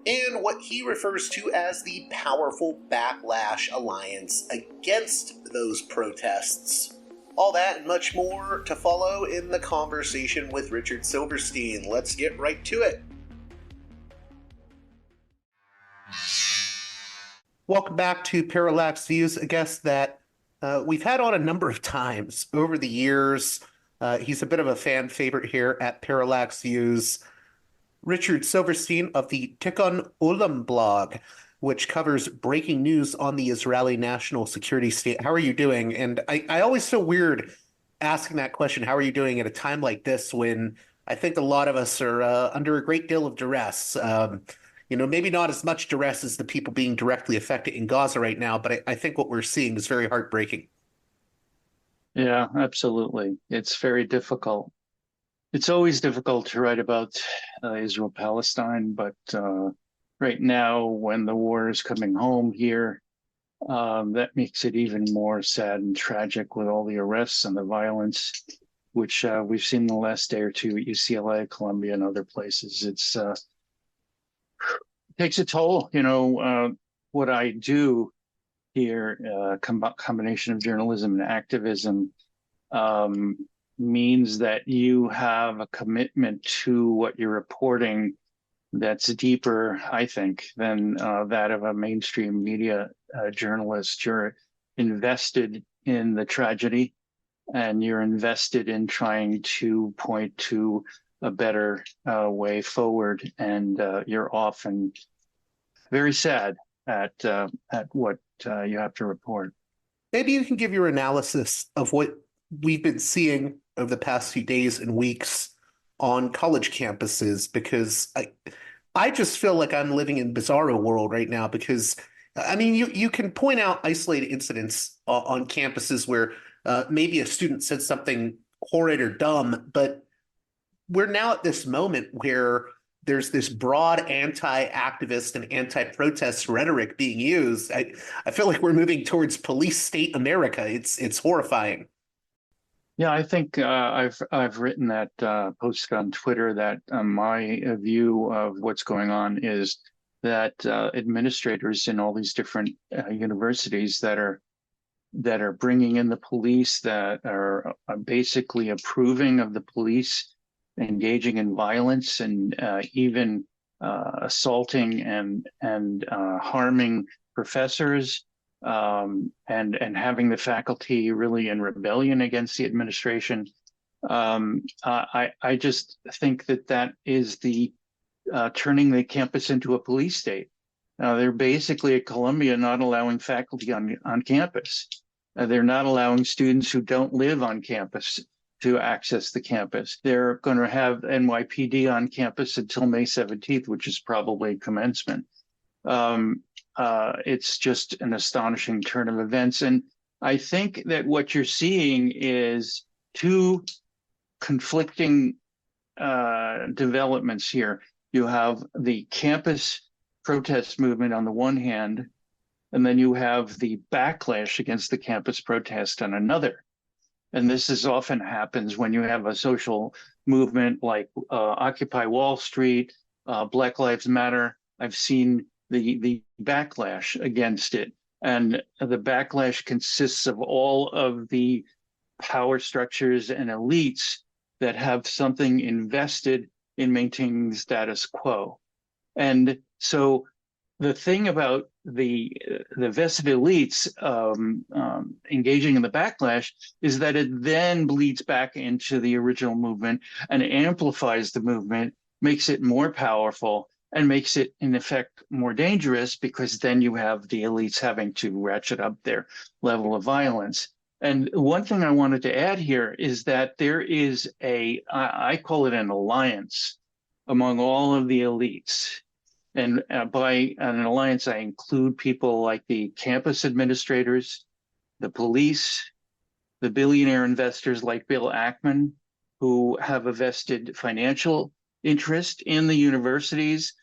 and what he refers to as the powerful backlash alliance against those protests. All that and much more to follow in the conversation with Richard Silverstein. Let's get right to it. Welcome back to Parallax Views, a guest that we've had on a number of times over the years. He's a bit of a fan favorite here at Parallax Views. Richard Silverstein of the Tikun Olam blog, which covers breaking news on the Israeli national security state. How are you doing? And I always feel weird asking that question, how are you doing at a time like this when I think a lot of us are under a great deal of duress. Maybe not as much duress as the people being directly affected in Gaza right now, but I think what we're seeing is very heartbreaking. Yeah, absolutely. It's very difficult. It's always difficult to write about Israel-Palestine, but right now, when the war is coming home here, that makes it even more sad and tragic with all the arrests and the violence, which we've seen in the last day or two at UCLA, Columbia, and other places. It's takes a toll. What I do here, combination of journalism and activism, means that you have a commitment to what you're reporting that's deeper, I think, than that of a mainstream media journalist. You're invested in the tragedy, and you're invested in trying to point to a better way forward. And you're often very sad at what you have to report. Maybe you can give your analysis of what we've been seeing over the past few days and weeks on college campuses, because I just feel like I'm living in bizarro world right now, because you can point out isolated incidents on campuses where maybe a student said something horrid or dumb, but we're now at this moment where there's this broad anti-activist and anti-protest rhetoric being used. I feel like we're moving towards police state America. It's horrifying. Yeah, I think I've written that post on Twitter that my view of what's going on is that administrators in all these different universities that are bringing in the police, that are basically approving of the police engaging in violence and even assaulting and harming professors. And having the faculty really in rebellion against the administration. I just think that is the turning the campus into a police state. They're basically at Columbia not allowing faculty on campus. They're not allowing students who don't live on campus to access the campus. They're going to have NYPD on campus until May 17th, which is probably commencement. it's just an astonishing turn of events. And I think that what you're seeing is two conflicting developments here. You have the campus protest movement on the one hand, and then you have the backlash against the campus protest on another. And this is often happens when you have a social movement like Occupy Wall Street, Black Lives Matter. I've seen the backlash against it. And the backlash consists of all of the power structures and elites that have something invested in maintaining the status quo. And so the thing about the vested elites engaging in the backlash is that it then bleeds back into the original movement and amplifies the movement, makes it more powerful, and makes it, in effect, more dangerous, because then you have the elites having to ratchet up their level of violence. And one thing I wanted to add here is that there is I call it an alliance among all of the elites. And by an alliance, I include people like the campus administrators, the police, the billionaire investors like Bill Aickman, who have a vested financial interest in the universities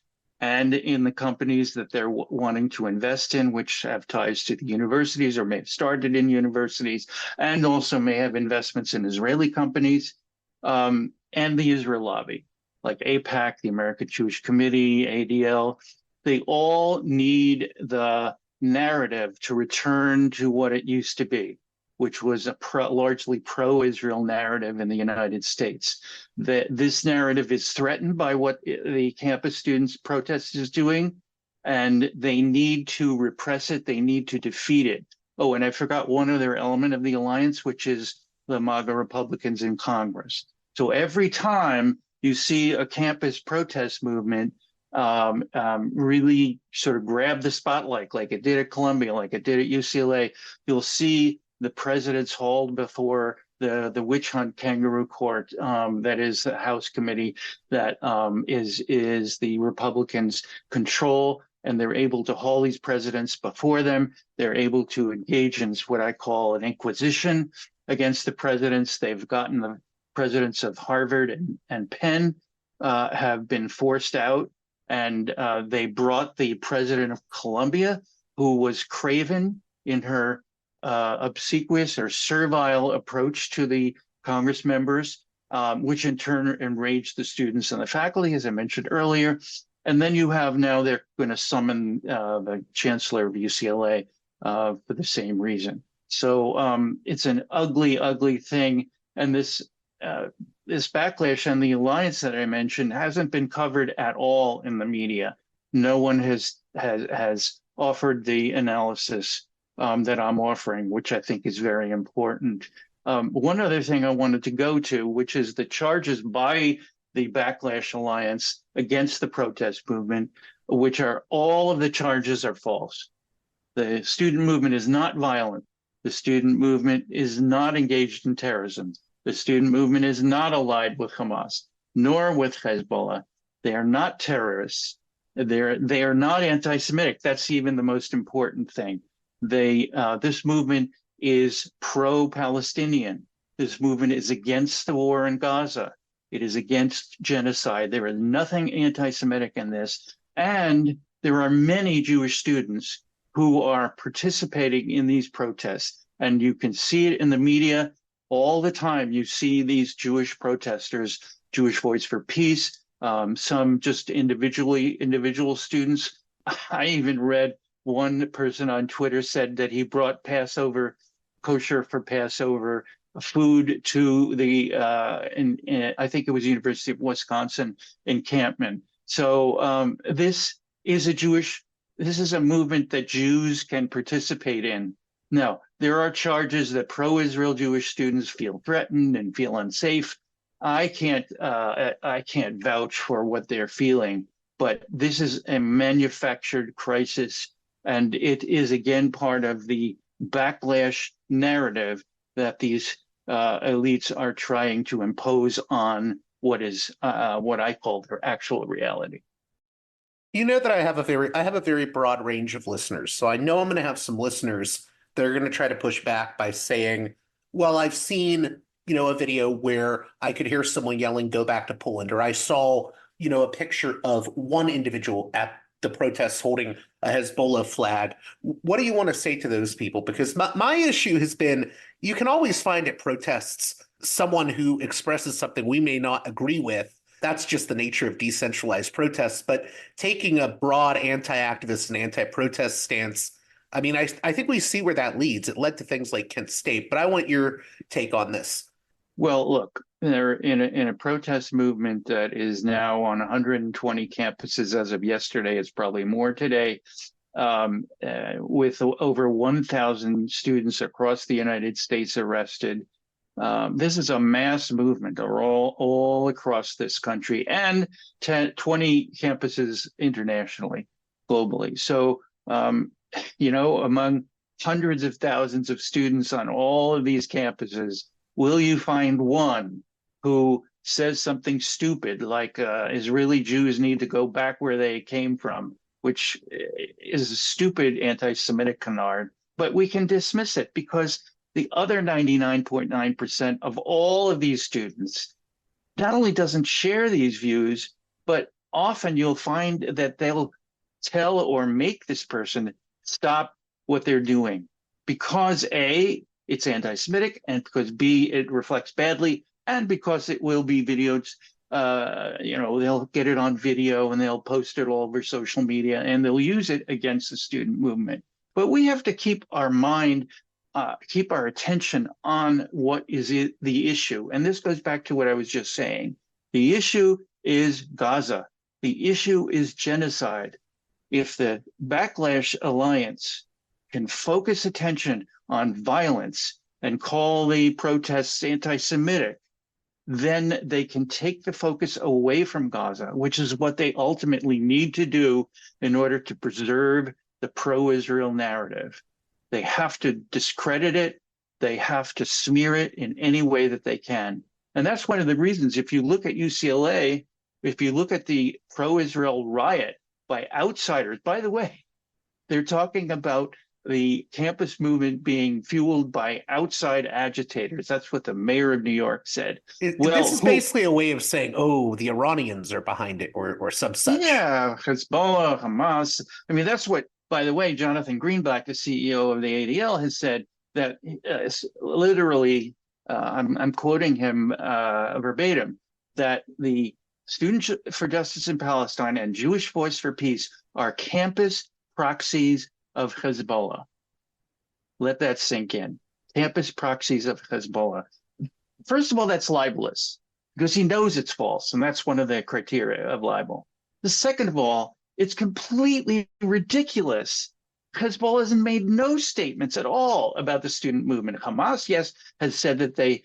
and in the companies that they're wanting to invest in, which have ties to the universities or may have started in universities, and also may have investments in Israeli companies, and the Israel lobby, like AIPAC, the American Jewish Committee, ADL. They all need the narrative to return to what it used to be, which was a largely pro-Israel narrative in the United States. This narrative is threatened by what the campus students' protest is doing, and they need to repress it. They need to defeat it. Oh, and I forgot one other element of the alliance, which is the MAGA Republicans in Congress. So every time you see a campus protest movement really sort of grab the spotlight, like it did at Columbia, like it did at UCLA, you'll see the president's hauled before the witch hunt kangaroo court, that is the House committee that is the Republicans' control, and they're able to haul these presidents before them. They're able to engage in what I call an inquisition against the presidents. They've gotten the presidents of Harvard and Penn have been forced out, and they brought the president of Columbia, who was craven in her obsequious or servile approach to the Congress members, which in turn enraged the students and the faculty, as I mentioned earlier. And then you have now they're going to summon the chancellor of UCLA for the same reason. So it's an ugly, ugly thing. And this backlash and the alliance that I mentioned hasn't been covered at all in the media. No one has offered the analysis that I'm offering, which I think is very important. One other thing I wanted to go to, which is the charges by the Backlash Alliance against the protest movement, which are all of the charges are false. The student movement is not violent. The student movement is not engaged in terrorism. The student movement is not allied with Hamas, nor with Hezbollah. They are not terrorists. They are not anti-Semitic. That's even the most important thing. This movement is pro-Palestinian. This movement is against the war in Gaza. It is against genocide. There is nothing anti-Semitic in this. And there are many Jewish students who are participating in these protests. And you can see it in the media all the time. You see these Jewish protesters, Jewish Voice for Peace, some just individual students. I even read one person on Twitter said that he brought Passover, kosher for Passover food to the, I think it was University of Wisconsin encampment. So this is a movement that Jews can participate in. Now, there are charges that pro-Israel Jewish students feel threatened and feel unsafe. I can't vouch for what they're feeling, but this is a manufactured crisis. And it is, again, part of the backlash narrative that these elites are trying to impose on what I call their actual reality. You know that I have a very broad range of listeners. So I know I'm going to have some listeners that are going to try to push back by saying, well, I've seen, a video where I could hear someone yelling, go back to Poland, or I saw, a picture of one individual at the protests holding a Hezbollah flag. What do you want to say to those people? Because my issue has been you can always find at protests someone who expresses something we may not agree with. That's just the nature of decentralized protests. But taking a broad anti-activist and anti-protest stance, I mean, I think we see where that leads. It led to things like Kent State. But I want your take on this. Well, look, they're in a protest movement that is now on 120 campuses as of yesterday. It's probably more today, with over 1,000 students across the United States arrested. This is a mass movement all across this country and 20 campuses internationally, globally. So, among hundreds of thousands of students on all of these campuses, will you find one who says something stupid like Israeli Jews need to go back where they came from, which is a stupid anti-Semitic canard, but we can dismiss it because the other 99.9% of all of these students not only doesn't share these views, but often you'll find that they'll tell or make this person stop what they're doing because A, it's anti-Semitic, and because B, it reflects badly, and because it will be videoed. They'll get it on video and they'll post it all over social media and they'll use it against the student movement. But we have to keep our attention on what is the issue. And this goes back to what I was just saying. The issue is Gaza. The issue is genocide. If the Backlash Alliance can focus attention on violence and call the protests anti-Semitic, then they can take the focus away from Gaza, which is what they ultimately need to do in order to preserve the pro-Israel narrative. They have to discredit it. They have to smear it in any way that they can. And that's one of the reasons, if you look at UCLA, if you look at the pro-Israel riot by outsiders, by the way, they're talking about the campus movement being fueled by outside agitators. That's what the mayor of New York said. This is basically a way of saying, oh, the Iranians are behind it or some such. Yeah, Hezbollah, Hamas. I mean, that's what, by the way, Jonathan Greenblatt, the CEO of the ADL, has said that literally, I'm quoting him verbatim, that the Students for Justice in Palestine and Jewish Voice for Peace are campus proxies of Hezbollah. Let that sink in. Campus proxies of Hezbollah. First of all, that's libelous because he knows it's false, and that's one of the criteria of libel. The second of all, it's completely ridiculous. Hezbollah has made no statements at all about the student movement. Hamas, yes, has said that they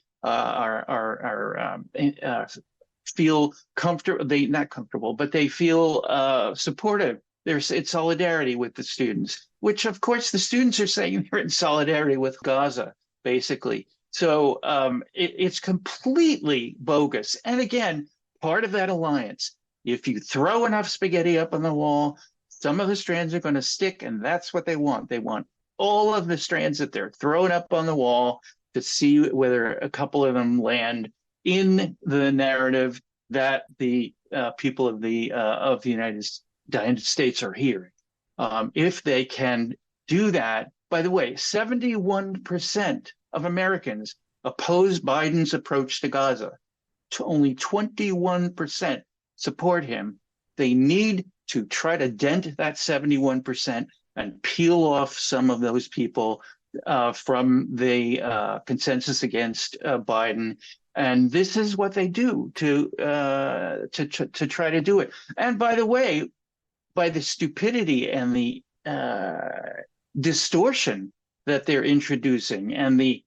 feel comfortable. Not comfortable, but they feel supportive. They're in solidarity with the students, which of course the students are saying they're in solidarity with Gaza, basically. So it's completely bogus. And again, part of that alliance, if you throw enough spaghetti up on the wall, some of the strands are going to stick, and that's what they want. They want all of the strands that they're throwing up on the wall to see whether a couple of them land in the narrative that the people of the United States are hearing. If they can do that, by the way, 71% of Americans oppose Biden's approach to Gaza. Only 21% support him. They need to try to dent that 71% and peel off some of those people from the consensus against Biden. And this is what they do to try to do it. And by the way, by the stupidity and the distortion that they're introducing and the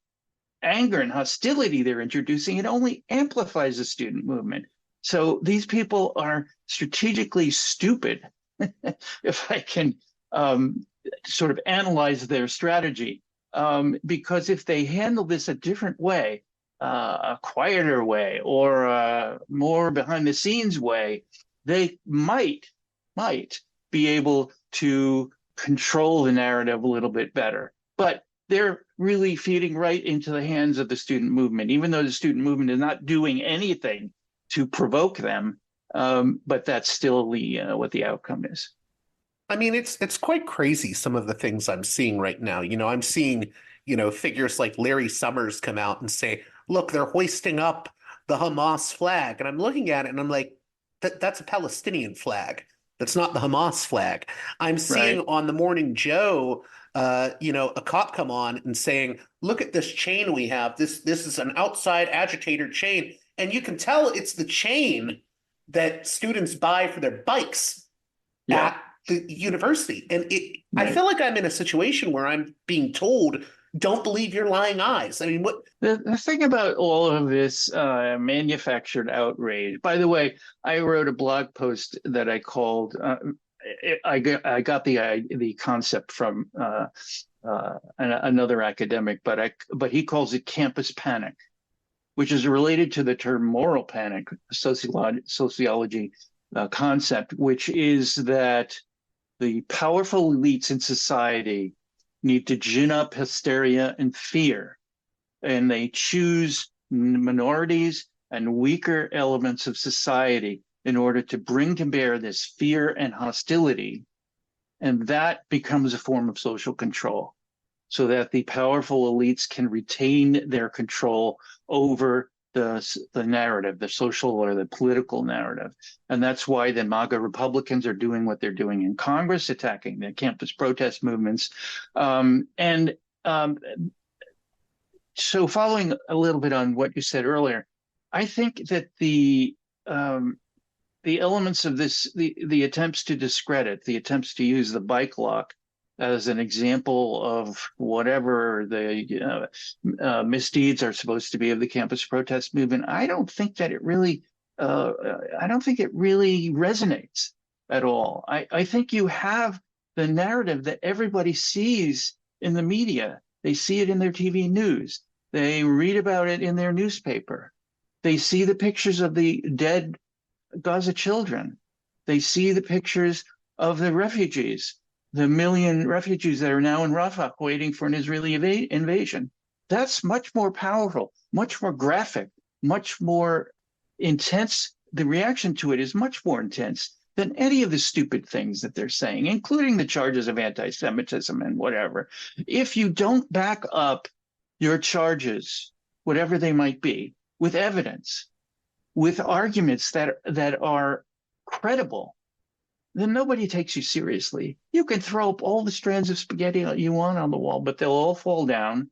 anger and hostility they're introducing, it only amplifies the student movement. So these people are strategically stupid, if I can sort of analyze their strategy, because if they handle this a different way, a quieter way, or a more behind the scenes way, they might be able to control the narrative a little bit better. But they're really feeding right into the hands of the student movement, even though the student movement is not doing anything to provoke them. But that's still what the outcome is. I mean, it's quite crazy, some of the things I'm seeing right now. I'm seeing, figures like Larry Summers come out and say, look, they're hoisting up the Hamas flag. And I'm looking at it and I'm like, that's a Palestinian flag. That's not the Hamas flag. I'm seeing Right. on the Morning Joe, a cop come on and saying, look at this chain we have. This is an outside agitator chain. And you can tell it's the chain that students buy for their bikes at the university. And I Right. feel like I'm in a situation where I'm being told, don't believe your lying eyes. I mean, what? The thing about all of this manufactured outrage, by the way, I wrote a blog post that I called, I got the concept from another academic, but he calls it campus panic, which is related to the term moral panic, sociology concept, which is that the powerful elites in society need to gin up hysteria and fear, and they choose minorities and weaker elements of society in order to bring to bear this fear and hostility. And that becomes a form of social control, so that the powerful elites can retain their control over the narrative, the social or the political narrative. And that's why the MAGA Republicans are doing what they're doing in Congress, attacking the campus protest movements. So following a little bit on what you said earlier, I think that the elements of this, the attempts to discredit, the attempts to use the bike lock as an example of whatever the misdeeds are supposed to be of the campus protest movement, I don't think that it really, resonates at all. I think you have the narrative that everybody sees in the media. They see it in their TV news. They read about it in their newspaper. They see the pictures of the dead Gaza children. They see the pictures of the refugees, the million refugees that are now in Rafah waiting for an Israeli invasion. That's much more powerful, much more graphic, much more intense. The reaction to it is much more intense than any of the stupid things that they're saying, including the charges of anti-Semitism and whatever. If you don't back up your charges, whatever they might be, with evidence, with arguments that are credible, then nobody takes you seriously. You can throw up all the strands of spaghetti you want on the wall, but they'll all fall down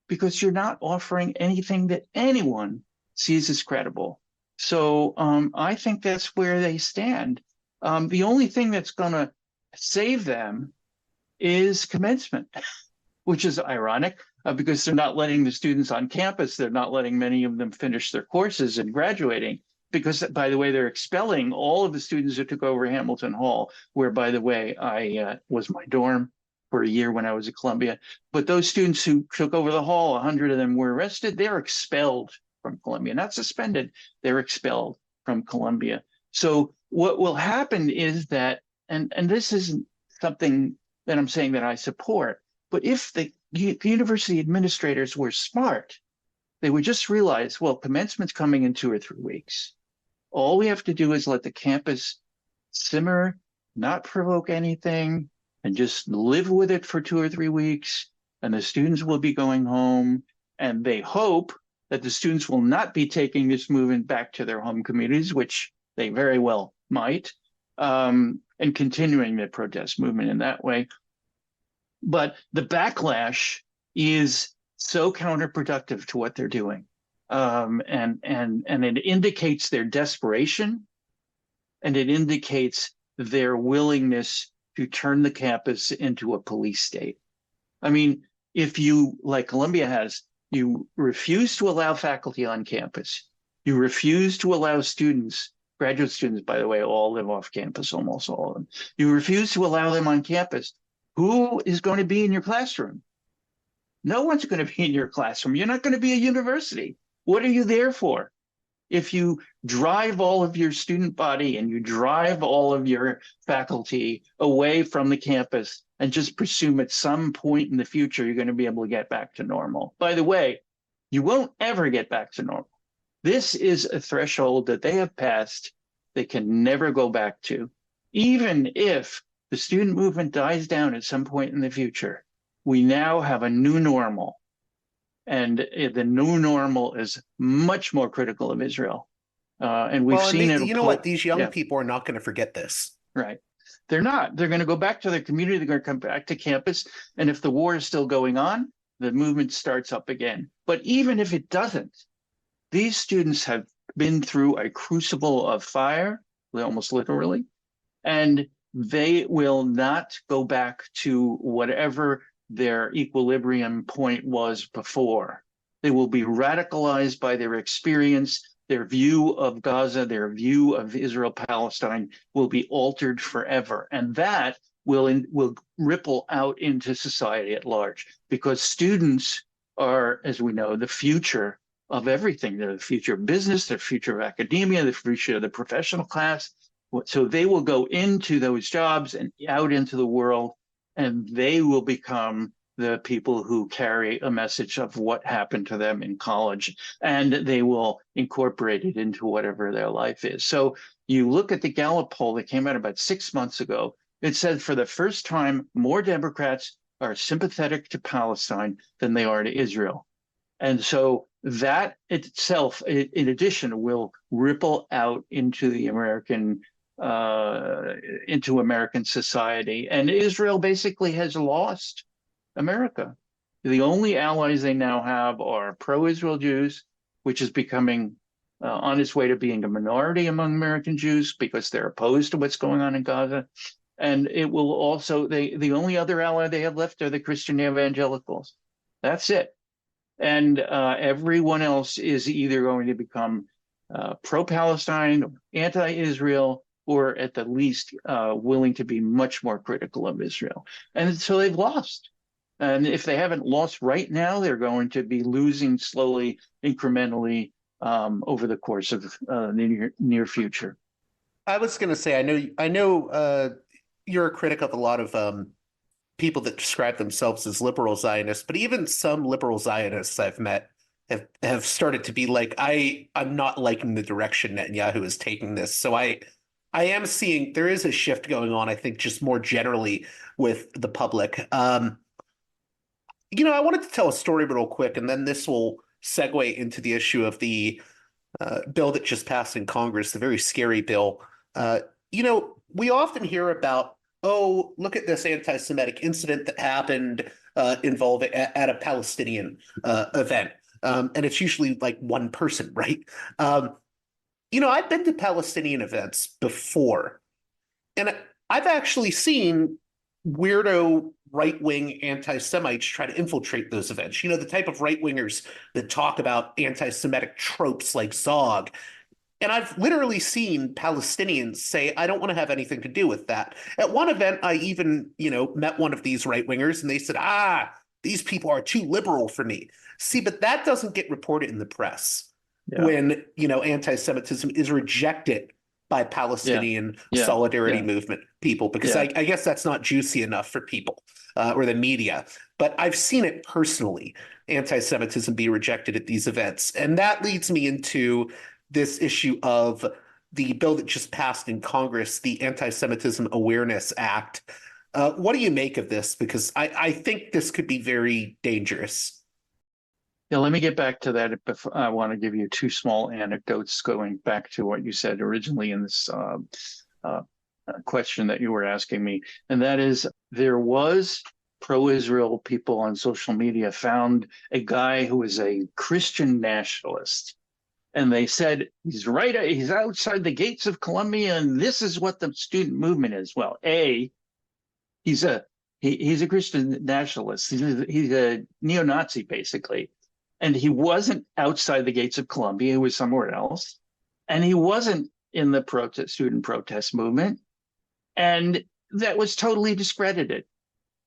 because you're not offering anything that anyone sees as credible. So I think that's where they stand. The only thing that's going to save them is commencement, which is ironic because they're not letting the students on campus. They're not letting many of them finish their courses and graduating. Because, by the way, they're expelling all of the students who took over Hamilton Hall, where, by the way, I was my dorm for a year when I was at Columbia. But those students who took over the hall, 100 of them were arrested. They're expelled from Columbia, not suspended. They're expelled from Columbia. So what will happen is that, and this isn't something that I'm saying that I support, but if the university administrators were smart, they would just realize, well, commencement's coming in 2 or 3 weeks. All we have to do is let the campus simmer, not provoke anything, and just live with it for 2 or 3 weeks, and the students will be going home, and they hope that the students will not be taking this movement back to their home communities, which they very well might, and continuing the protest movement in that way. But the backlash is so counterproductive to what they're doing. And it indicates their desperation, and it indicates their willingness to turn the campus into a police state. I mean, if you, like Columbia has, you refuse to allow faculty on campus, you refuse to allow students, graduate students, by the way, all live off campus, almost all of them. You refuse to allow them on campus. Who is going to be in your classroom? No one's going to be in your classroom. You're not going to be a university. What are you there for? if you drive all of your student body and you drive all of your faculty away from the campus and just presume at some point in the future you're going to be able to get back to normal. By the way, you won't ever get back to normal. This is a threshold that they have passed they can never go back to. Even if the student movement dies down at some point in the future, we now have a new normal. And the new normal is much more critical of Israel. And we've seen it. You know what? These young people are not going to forget this. Right. They're not. They're going to go back to their community. They're going to come back to campus. And if the war is still going on, the movement starts up again. But even if it doesn't, these students have been through a crucible of fire, almost literally, and they will not go back to whatever their equilibrium point was before. They will be radicalized by their experience. Their view of Gaza, their view of Israel-Palestine will be altered forever. And that will ripple out into society at large, because students are, as we know, the future of everything. They're the future of business, the future of academia, the future of the professional class. So they will go into those jobs and out into the world, and they will become the people who carry a message of what happened to them in college, and they will incorporate it into whatever their life is. So you look at the Gallup poll that came out about 6 months ago. It said for the first time, more Democrats are sympathetic to Palestine than they are to Israel. And so that itself, in addition, will ripple out into the American society. And Israel basically has lost America. The only allies they now have are pro-Israel Jews, which is becoming on its way to being a minority among American Jews because they're opposed to what's going on in Gaza. And it will also, the only other ally they have left are the Christian evangelicals. That's it. And everyone else is either going to become pro-Palestine, anti-Israel, or at the least willing to be much more critical of Israel. And so they've lost. And if they haven't lost right now, they're going to be losing slowly, incrementally over the course of the near future. I was going to say, I know you're a critic of a lot of people that describe themselves as liberal Zionists, but even some liberal Zionists I've met have started to be like, I'm not liking the direction Netanyahu is taking this. So I am seeing there is a shift going on, I think, just more generally with the public. I wanted to tell a story real quick, and then this will segue into the issue of the bill that just passed in Congress, the very scary bill. We often hear about, oh, look at this anti-Semitic incident that happened involving at a Palestinian event. And it's usually like one person, right? I've been to Palestinian events before, and I've actually seen weirdo right-wing anti-Semites try to infiltrate those events. The type of right-wingers that talk about anti-Semitic tropes like Zog. And I've literally seen Palestinians say, I don't want to have anything to do with that. At one event, I even, met one of these right-wingers, and they said, these people are too liberal for me. See, but that doesn't get reported in the press when, anti-Semitism is rejected by Palestinian solidarity movement people, because I guess that's not juicy enough for people or the media. But I've seen it personally, anti-Semitism be rejected at these events. And that leads me into this issue of the bill that just passed in Congress, the Antisemitism Awareness Act. What do you make of this? Because I think this could be very dangerous. Yeah, let me get back to that. I want to give you two small anecdotes going back to what you said originally in this question that you were asking me. And that is, there was pro-Israel people on social media found a guy who is a Christian nationalist. And they said, he's outside the gates of Columbia, and this is what the student movement is. Well, he's a Christian nationalist. He's a neo-Nazi, basically. And he wasn't outside the gates of Columbia. He was somewhere else. And he wasn't in the student protest movement. And that was totally discredited.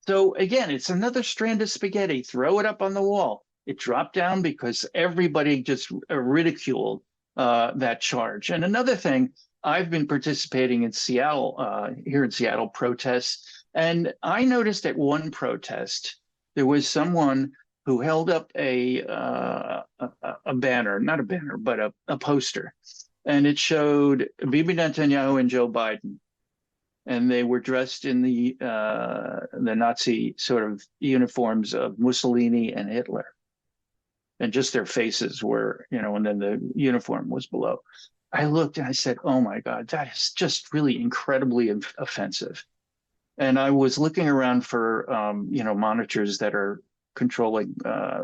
So again, it's another strand of spaghetti. Throw it up on the wall. It dropped down because everybody just ridiculed that charge. And another thing, I've been participating in Seattle, here in Seattle, protests, and I noticed at one protest there was someone who held up a banner, not a banner, but a poster, and it showed Bibi Netanyahu and Joe Biden, and they were dressed in the Nazi sort of uniforms of Mussolini and Hitler, and just their faces were, and then the uniform was below. I looked and I said, "Oh my God, that is just really incredibly offensive." And I was looking around for, monitors that are controlling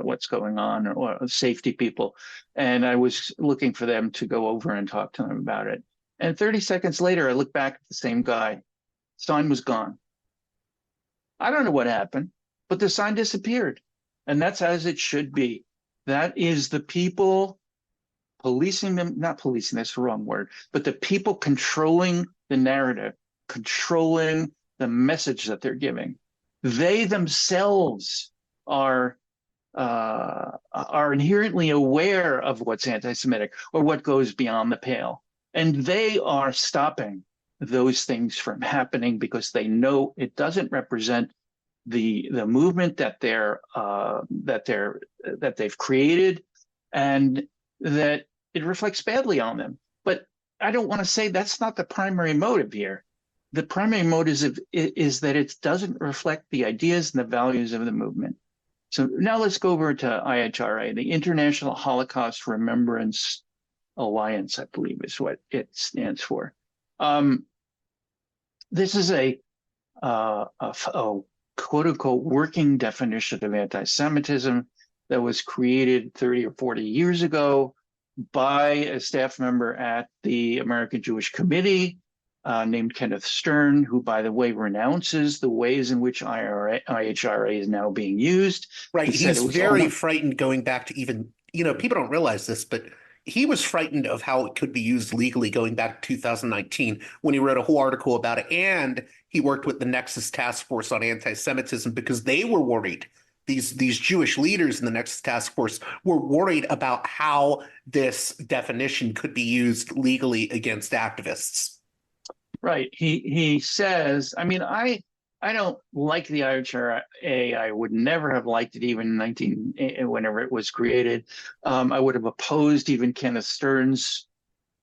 what's going on, or safety people. And I was looking for them to go over and talk to them about it. And 30 seconds later, I looked back at the same guy. Sign was gone. I don't know what happened, but the sign disappeared. And that's as it should be. That is the people policing them, not policing, that's the wrong word, but the people controlling the narrative, controlling the message that they're giving. They themselves are inherently aware of what's anti-Semitic or what goes beyond the pale. And they are stopping those things from happening because they know it doesn't represent the movement that they've created, and that it reflects badly on them. But I don't want to say that's not the primary motive here. The primary motive is that it doesn't reflect the ideas and the values of the movement. So now let's go over to IHRA, the International Holocaust Remembrance Alliance, I believe is what it stands for. This is a quote-unquote working definition of anti-Semitism that was created 30 or 40 years ago by a staff member at the American Jewish Committee named Kenneth Stern, who, by the way, renounces the ways in which IHRA is now being used. Right. He's very frightened going back to even, people don't realize this, but he was frightened of how it could be used legally going back to 2019 when he wrote a whole article about it. And he worked with the Nexus Task Force on Anti-Semitism because they were worried. These Jewish leaders in the Nexus Task Force were worried about how this definition could be used legally against activists. Right. He says, I don't like the IHRA. I would never have liked it even whenever it was created. I would have opposed even Kenneth Stern's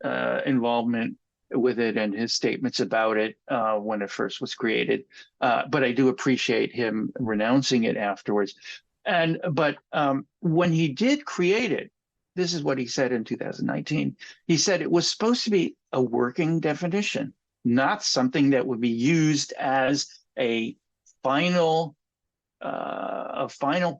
involvement with it and his statements about it when it first was created. But I do appreciate him renouncing it afterwards. But when he did create it, this is what he said in 2019. He said it was supposed to be a working definition, not something that would be used as a final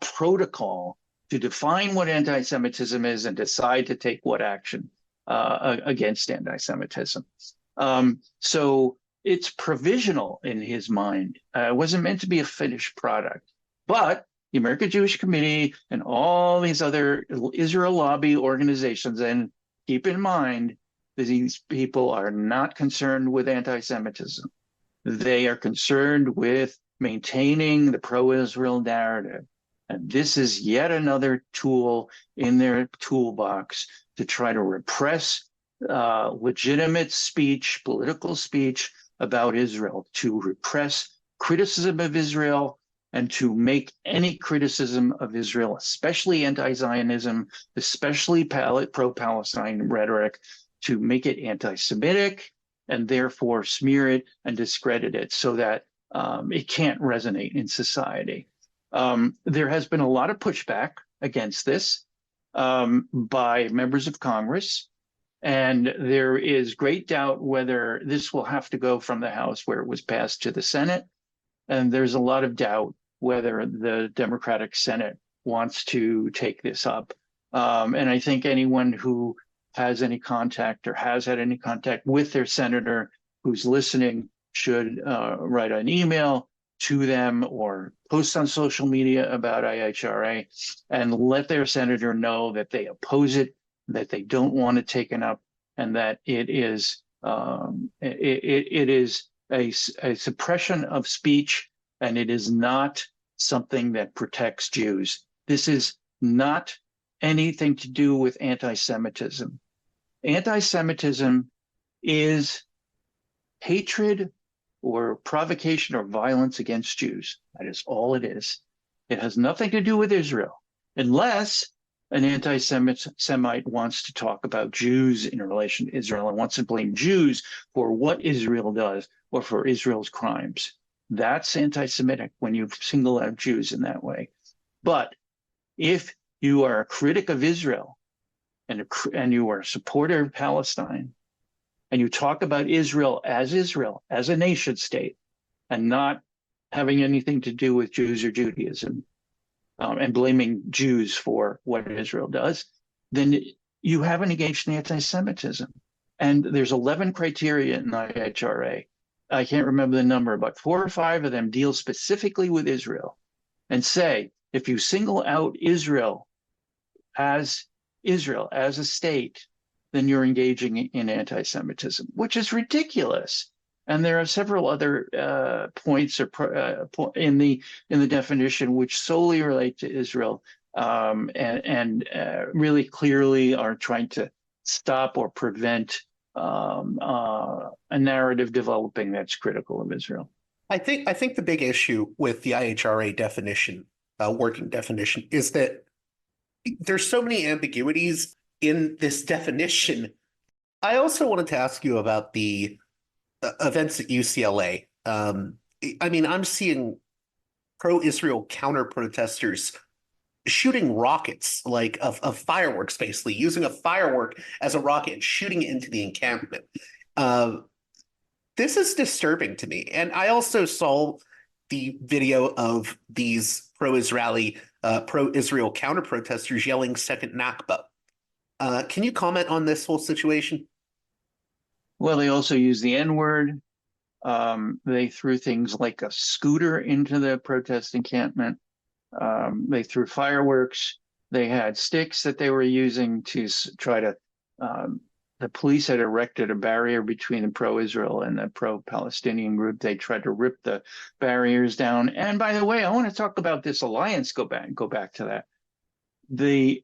protocol to define what anti-Semitism is and decide to take what action against anti-Semitism. So it's provisional in his mind. It wasn't meant to be a finished product. But the American Jewish Committee and all these other Israel lobby organizations, and keep in mind that these people are not concerned with anti-Semitism. They are concerned with maintaining the pro-Israel narrative. And this is yet another tool in their toolbox to try to repress legitimate speech, political speech about Israel, to repress criticism of Israel, and to make any criticism of Israel, especially anti-Zionism, especially pro-Palestine rhetoric, to make it anti-Semitic and therefore smear it and discredit it so that it can't resonate in society. There has been a lot of pushback against this by members of Congress, and there is great doubt whether this will have to go from the House where it was passed to the Senate, and there's a lot of doubt whether the Democratic Senate wants to take this up. And I think anyone who has any contact or has had any contact with their senator who's listening should write an email to them or post on social media about IHRA and let their senator know that they oppose it, that they don't want it taken up, and that it is a suppression of speech, and it is not something that protects Jews. This is not anything to do with anti-Semitism. Anti-Semitism is hatred or provocation or violence against Jews. That is all it is. It has nothing to do with Israel, unless an anti-Semite wants to talk about Jews in relation to Israel and wants to blame Jews for what Israel does or for Israel's crimes. That's anti-Semitic when you single out Jews in that way. But if you are a critic of Israel and you are a supporter of Palestine, and you talk about Israel, as a nation state, and not having anything to do with Jews or Judaism, and blaming Jews for what Israel does, then you haven't engaged in anti-Semitism. And there's 11 criteria in the IHRA. I can't remember the number, but 4 or 5 of them deal specifically with Israel and say, if you single out Israel as a state, then you're engaging in anti-Semitism, which is ridiculous. And there are several other points in the definition which solely relate to Israel, and really clearly are trying to stop or prevent a narrative developing that's critical of Israel. I think the big issue with the IHRA definition, working definition, is that there's so many ambiguities in this definition. I also wanted to ask you about the events at UCLA. I mean, I'm seeing pro-Israel counter-protesters shooting rockets, like of fireworks, basically using a firework as a rocket and shooting it into the encampment. This is disturbing to me. And I also saw the video of these pro-Israel counter-protesters yelling "Second Nakba." Can you comment on this whole situation? Well, they also use the N-word. They threw things like a scooter into the protest encampment. They threw fireworks. They had sticks that they were using to try to, the police had erected a barrier between the pro-Israel and the pro-Palestinian group. They tried to rip the barriers down. And by the way, I want to talk about this alliance, go back to that. The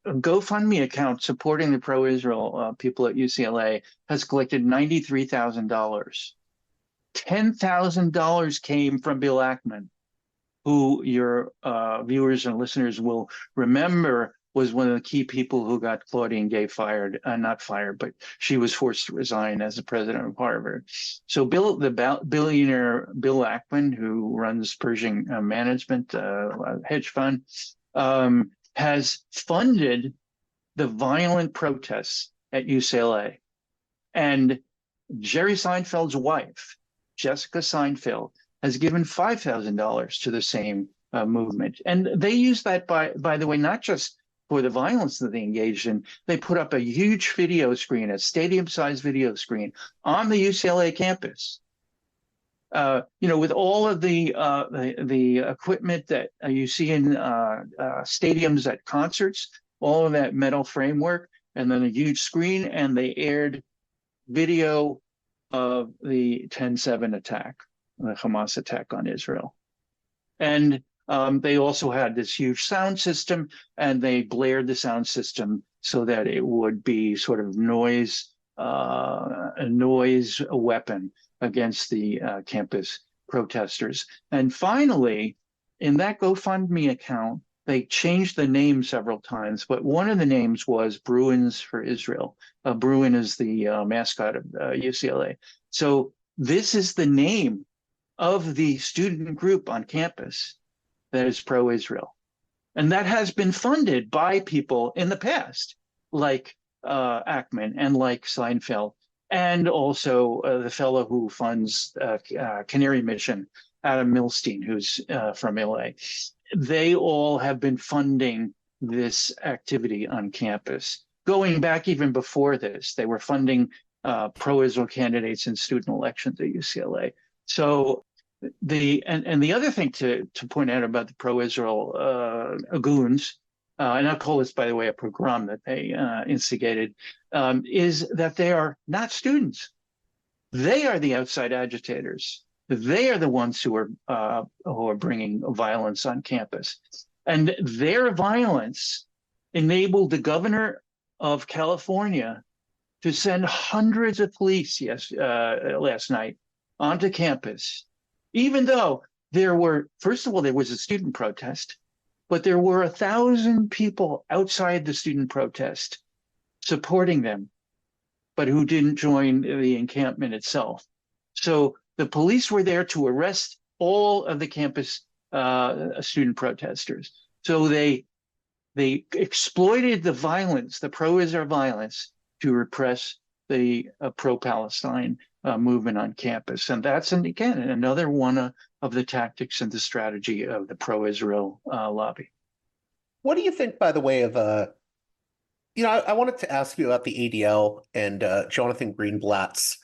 GoFundMe account supporting the pro-Israel people at UCLA has collected $93,000. $10,000 came from Bill Aickman, who your viewers and listeners will remember was one of the key people who got Claudine Gay fired, not fired, but she was forced to resign as the president of Harvard. So billionaire Bill Aickman, who runs Pershing Management, hedge fund, has funded the violent protests at UCLA. And Jerry Seinfeld's wife, Jessica Seinfeld, has given $5,000 to the same movement. And they use that, by the way, not just for the violence that they engaged in. They put up a huge video screen, a stadium-sized video screen on the UCLA campus. With all of the equipment that you see in stadiums at concerts, all of that metal framework, and then a huge screen, and they aired video of the 10/7 attack, the Hamas attack on Israel. And they also had this huge sound system, and they blared the sound system so that it would be sort of a noise weapon against the campus protesters. And finally, in that GoFundMe account, they changed the name several times, but one of the names was Bruins for Israel. Bruin is the mascot of UCLA. So this is the name of the student group on campus that is pro-Israel. And that has been funded by people in the past, like Aickman and like Seinfeld, and also the fellow who funds Canary Mission, Adam Milstein, who's from LA. They all have been funding this activity on campus. Going back even before this, they were funding pro-Israel candidates in student elections at UCLA. So the other thing to point out about the pro-Israel goons, and I'll call this, by the way, a pogrom that they instigated, is that they are not students. They are the outside agitators. They are the ones who are bringing violence on campus, and their violence enabled the governor of California to send hundreds of police last night onto campus, even though first of all, there was a student protest, but there were 1,000 people outside the student protest supporting them, but who didn't join the encampment itself. So the police were there to arrest all of the campus student protesters. So they exploited the violence, the pro-Israel violence, to repress the pro-Palestine movement on campus. And that's, again, another one of the tactics and the strategy of the pro-Israel lobby. What do you think, by the way, of I wanted to ask you about the ADL and Jonathan Greenblatt's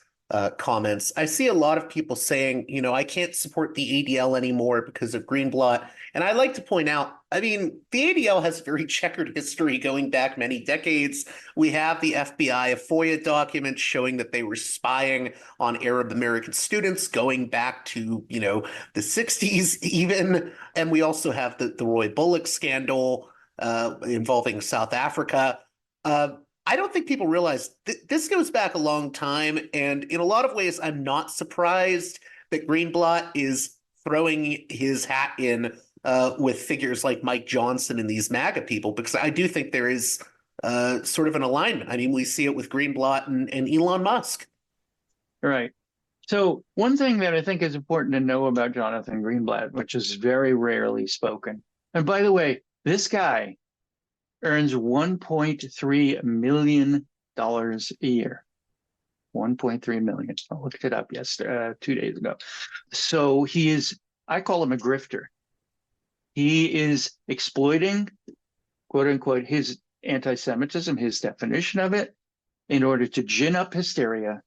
comments. I see a lot of people saying, I can't support the ADL anymore because of Greenblatt. And I like to point out, the ADL has a very checkered history going back many decades. We have the FBI FOIA documents showing that they were spying on Arab American students going back to, the 60s even. And we also have the Roy Bullock scandal involving South Africa. I don't think people realize this goes back a long time, and in a lot of ways, I'm not surprised that Greenblatt is throwing his hat in with figures like Mike Johnson and these MAGA people, because I do think there is sort of an alignment. We see it with Greenblatt and Elon Musk. Right. So one thing that I think is important to know about Jonathan Greenblatt, which is very rarely spoken, and by the way, this guy earns $1.3 million a year. 1.3 million. I looked it up 2 days ago. So I call him a grifter. He is exploiting, quote unquote, his anti-Semitism, his definition of it, in order to gin up hysteria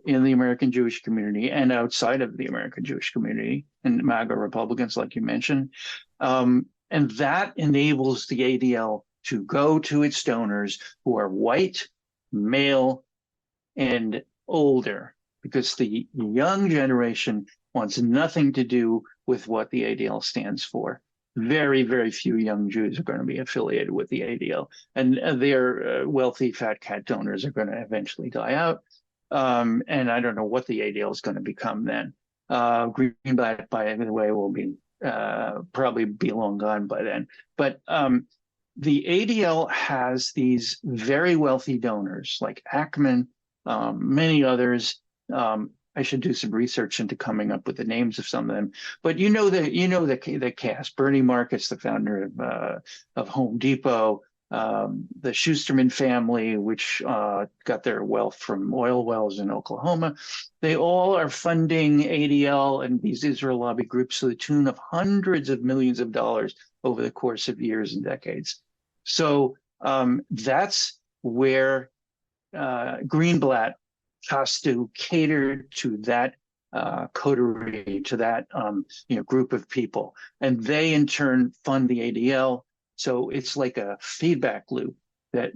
in the American Jewish community and outside of the American Jewish community, and MAGA Republicans, like you mentioned. And that enables the ADL to go to its donors who are white, male, and older, because the young generation wants nothing to do with what the ADL stands for. Very, very few young Jews are going to be affiliated with the ADL, and their wealthy fat cat donors are going to eventually die out. And I don't know what the ADL is going to become then. Greenblatt, by the way, will be probably be long gone by then. But the ADL has these very wealthy donors like Aickman, many others. I should do some research into coming up with the names of some of them. But the cast. Bernie Marcus, the founder of Home Depot, the Schusterman family, which got their wealth from oil wells in Oklahoma. They all are funding ADL and these Israel lobby groups to the tune of hundreds of millions of dollars over the course of years and decades. So that's where Greenblatt has to cater to that coterie, to that group of people, and they in turn fund the ADL. So it's like a feedback loop that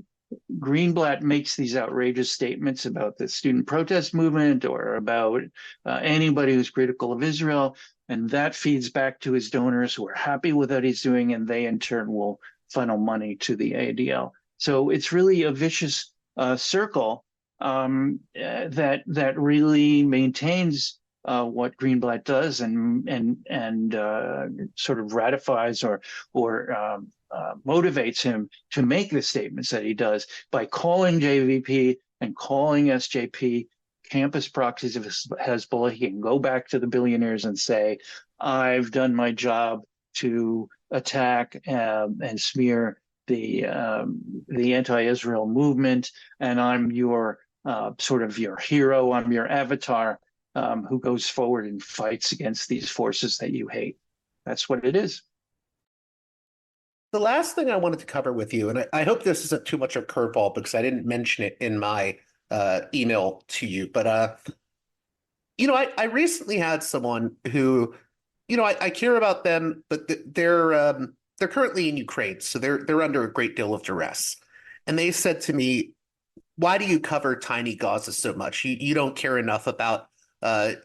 Greenblatt makes these outrageous statements about the student protest movement or about anybody who's critical of Israel, and that feeds back to his donors who are happy with what he's doing, and they in turn will funnel money to the ADL. So it's really a vicious circle that really maintains what Greenblatt does and sort of ratifies or motivates him to make the statements that he does by calling JVP and calling SJP campus proxies of Hezbollah. He can go back to the billionaires and say, I've done my job to attack and smear the anti-Israel movement, and I'm your sort of your hero, I'm your avatar who goes forward and fights against these forces that you hate. That's what it is. The last thing I wanted to cover with you, and I hope this isn't too much of a curveball because I didn't mention it in my email to you, but I recently had someone who, I care about them, but they're currently in Ukraine, so they're under a great deal of duress. And they said to me, why do you cover tiny Gaza so much? You don't care enough about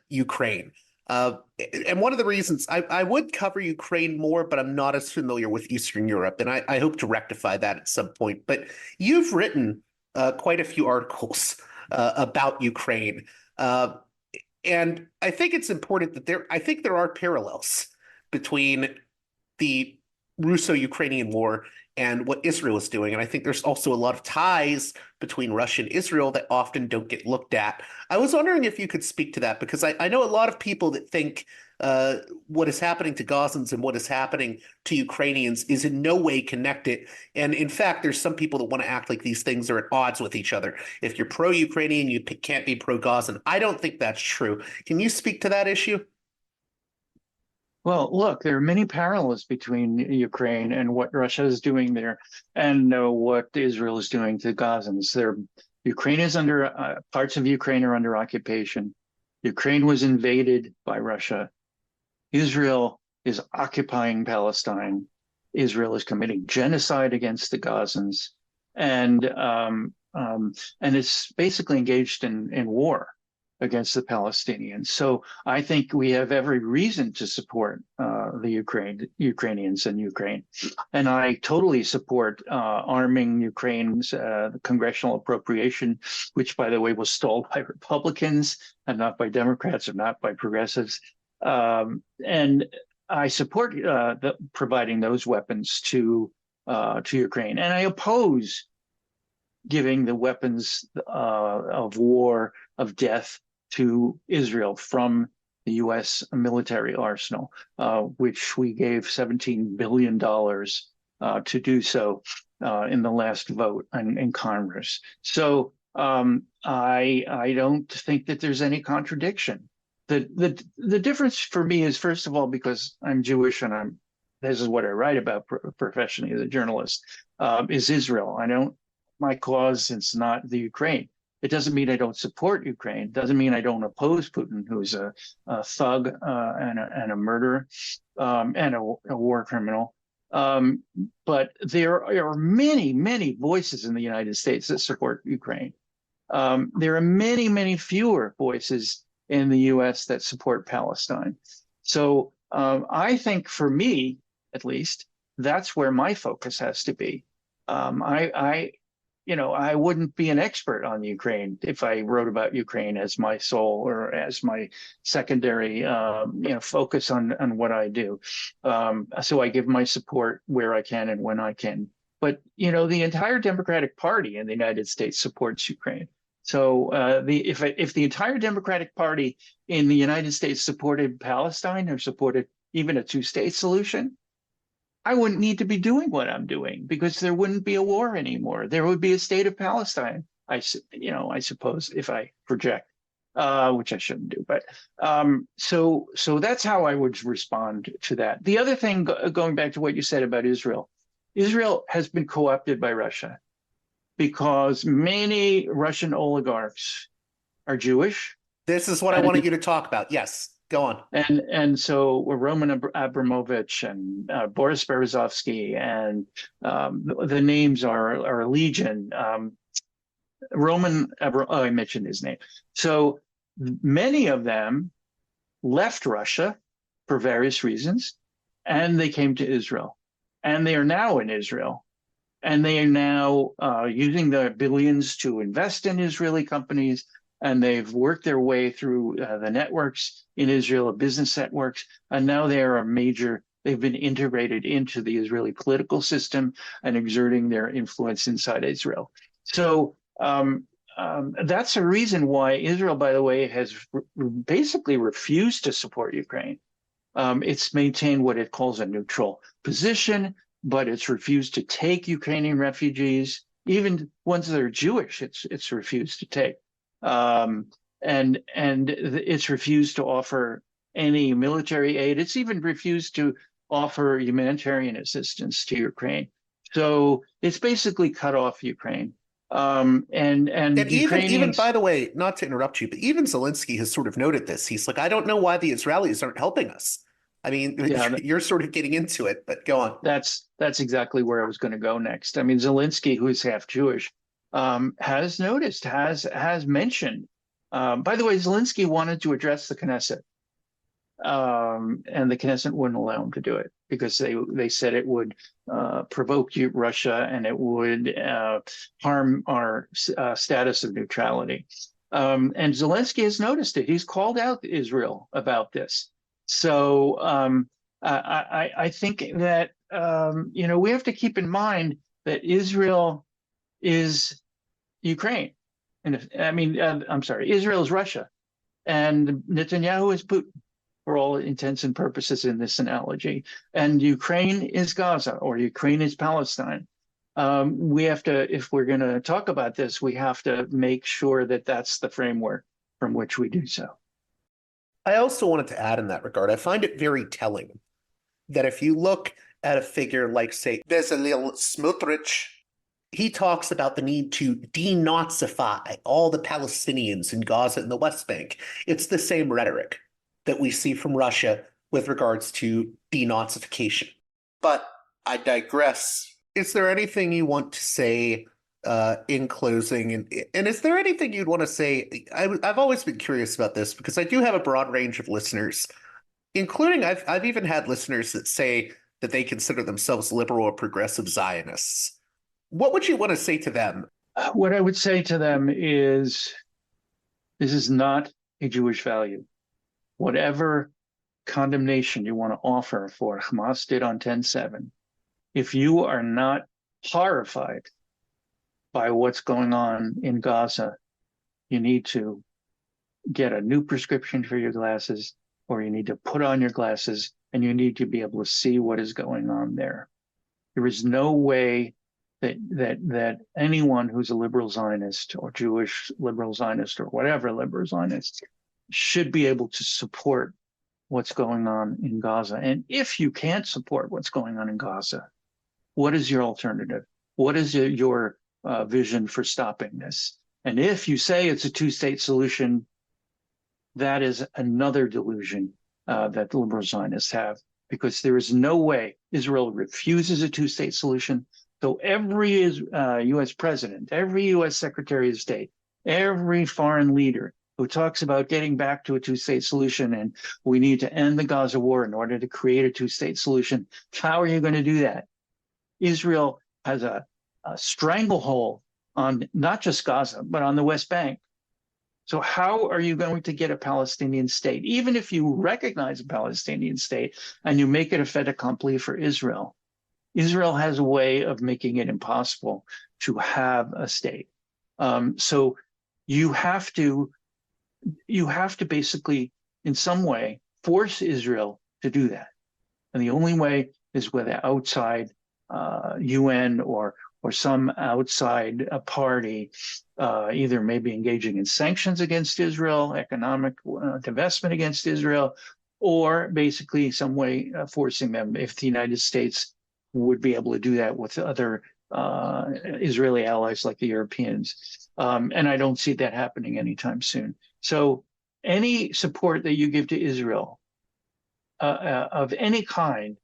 Ukraine. And one of the reasons I would cover Ukraine more, but I'm not as familiar with Eastern Europe, and I hope to rectify that at some point. But you've written quite a few articles about Ukraine. And I think it's important that I think there are parallels between the Russo-Ukrainian war and what Israel is doing. And I think there's also a lot of ties between Russia and Israel that often don't get looked at. I was wondering if you could speak to that, because I know a lot of people that think what is happening to Gazans and what is happening to Ukrainians is in no way connected. And in fact, there's some people that want to act like these things are at odds with each other. If you're pro-Ukrainian, you can't be pro-Gazan. I don't think that's true. Can you speak to that issue? Well, look, there are many parallels between Ukraine and what Russia is doing there and what Israel is doing to Gazans. Ukraine is under, parts of Ukraine are under occupation. Ukraine was invaded by Russia. Israel is occupying Palestine. Israel is committing genocide against the Gazans, and it's basically engaged in war against the Palestinians. So I think we have every reason to support the Ukrainians in Ukraine. And I totally support arming Ukraine's congressional appropriation, which, by the way, was stalled by Republicans and not by Democrats or not by progressives. And I support providing those weapons to Ukraine. And I oppose giving the weapons of war, of death, to Israel from the U.S. military arsenal, which we gave $17 billion to do so in the last vote in Congress. So I don't think that there's any contradiction. The difference for me is, first of all, because I'm Jewish and this is what I write about professionally as a journalist, is Israel. My cause is not the Ukraine. It doesn't mean I don't support Ukraine. It doesn't mean I don't oppose Putin, who's a thug and a murderer and a war criminal. But there are many, many voices in the United States that support Ukraine. There are many, many fewer voices in the U.S. that support Palestine. So I think, for me, at least, that's where my focus has to be. I wouldn't be an expert on Ukraine if I wrote about Ukraine as my sole or as my secondary, focus on what I do. So I give my support where I can and when I can. But, the entire Democratic Party in the United States supports Ukraine. So if the entire Democratic Party in the United States supported Palestine or supported even a two-state solution, I wouldn't need to be doing what I'm doing, because there wouldn't be a war anymore. There would be a state of Palestine, I suppose, if I project, which I shouldn't do. But so that's how I would respond to that. The other thing, going back to what you said about Israel has been co-opted by Russia because many Russian oligarchs are Jewish. This is what I wanted you to talk about. Yes. Go on. And so Roman Abramovich and Boris Berezovsky and the names are legion. I mentioned his name. So many of them left Russia for various reasons, and they came to Israel. And they are now in Israel. And they are now using their billions to invest in Israeli companies. And they've worked their way through the networks in Israel, business networks, and now they've been integrated into the Israeli political system and exerting their influence inside Israel. So that's a reason why Israel, by the way, has basically refused to support Ukraine. It's maintained what it calls a neutral position, but it's refused to take Ukrainian refugees, even ones that are Jewish. It's refused to take. And it's refused to offer any military aid. It's even refused to offer humanitarian assistance to Ukraine. So it's basically cut off Ukraine. And even by the way, not to interrupt you, but even Zelensky has sort of noted this. He's like, I don't know why the Israelis aren't helping us. I mean, you're sort of getting into it, but go on. That's exactly where I was going to go next. I mean, Zelensky, who is half Jewish, has noticed, has mentioned. By the way, Zelensky wanted to address the Knesset, and the Knesset wouldn't allow him to do it because they said it would provoke Russia and it would harm our status of neutrality. And Zelensky has noticed it. He's called out Israel about this. So I think that we have to keep in mind that Israel is Ukraine, and Israel is Russia, and Netanyahu is Putin, for all intents and purposes in this analogy, and Ukraine is Gaza, or Ukraine is Palestine. We have to, if we're going to talk about this, we have to make sure that that's the framework from which we do so. I also wanted to add in that regard, I find it very telling that if you look at a figure like, say, Bezalel Smotrich, he talks about the need to denazify all the Palestinians in Gaza and the West Bank. It's the same rhetoric that we see from Russia with regards to denazification. But I digress. Is there anything you want to say in closing? And is there anything you'd want to say? I've always been curious about this because I do have a broad range of listeners, including I've even had listeners that say that they consider themselves liberal or progressive Zionists. What would you want to say to them? What I would say to them is, this is not a Jewish value. Whatever condemnation you want to offer for Hamas did on 10/7, if you are not horrified by what's going on in Gaza, you need to get a new prescription for your glasses, or you need to put on your glasses and you need to be able to see what is going on there. There is no way that anyone who's a liberal Zionist or Jewish liberal Zionist or whatever liberal Zionist should be able to support what's going on in Gaza. And if you can't support what's going on in Gaza, what is your alternative? What is your vision for stopping this? And if you say it's a two-state solution, that is another delusion that the liberal Zionists have, because there is no way. Israel refuses a two-state solution. So every U.S. president, every U.S. Secretary of State, every foreign leader who talks about getting back to a two-state solution and we need to end the Gaza war in order to create a two-state solution, how are you going to do that? Israel has a stranglehold on not just Gaza, but on the West Bank. So how are you going to get a Palestinian state? Even if you recognize a Palestinian state and you make it a fait accompli for Israel, Israel has a way of making it impossible to have a state. So you have to basically, in some way, force Israel to do that. And the only way is with an outside UN or some outside party, either maybe engaging in sanctions against Israel, economic divestment against Israel, or basically some way forcing them, if the United States would be able to do that with other Israeli allies like the Europeans. And I don't see that happening anytime soon. So any support that you give to Israel of any kind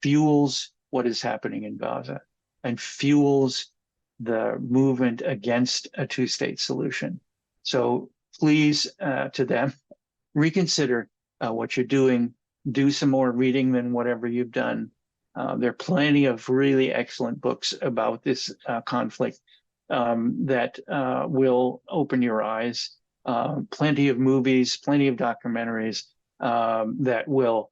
fuels what is happening in Gaza and fuels the movement against a two-state solution. So please, to them, reconsider what you're doing. Do some more reading than whatever you've done. There are plenty of really excellent books about this conflict that will open your eyes. Plenty of movies, plenty of documentaries that will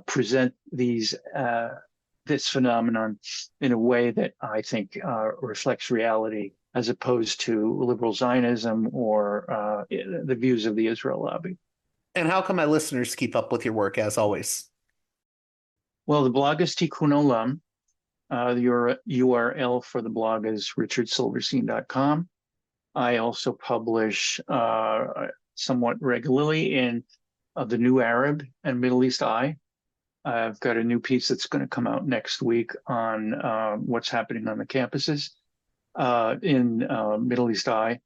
present this phenomenon in a way that I think reflects reality, as opposed to liberal Zionism or the views of the Israel lobby. And how can my listeners keep up with your work, as always? Well, the blog is Tikun Olam. Your URL for the blog is richardsilverstein.com. I also publish somewhat regularly in the New Arab and Middle East Eye. I've got a new piece that's going to come out next week on what's happening on the campuses in Middle East Eye,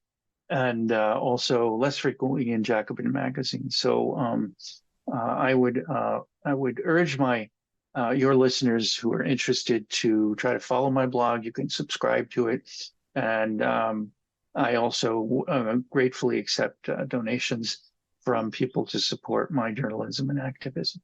and also less frequently in Jacobin magazine. So I would urge your listeners who are interested to try to follow my blog. You can subscribe to it, and I also gratefully accept donations from people to support my journalism and activism.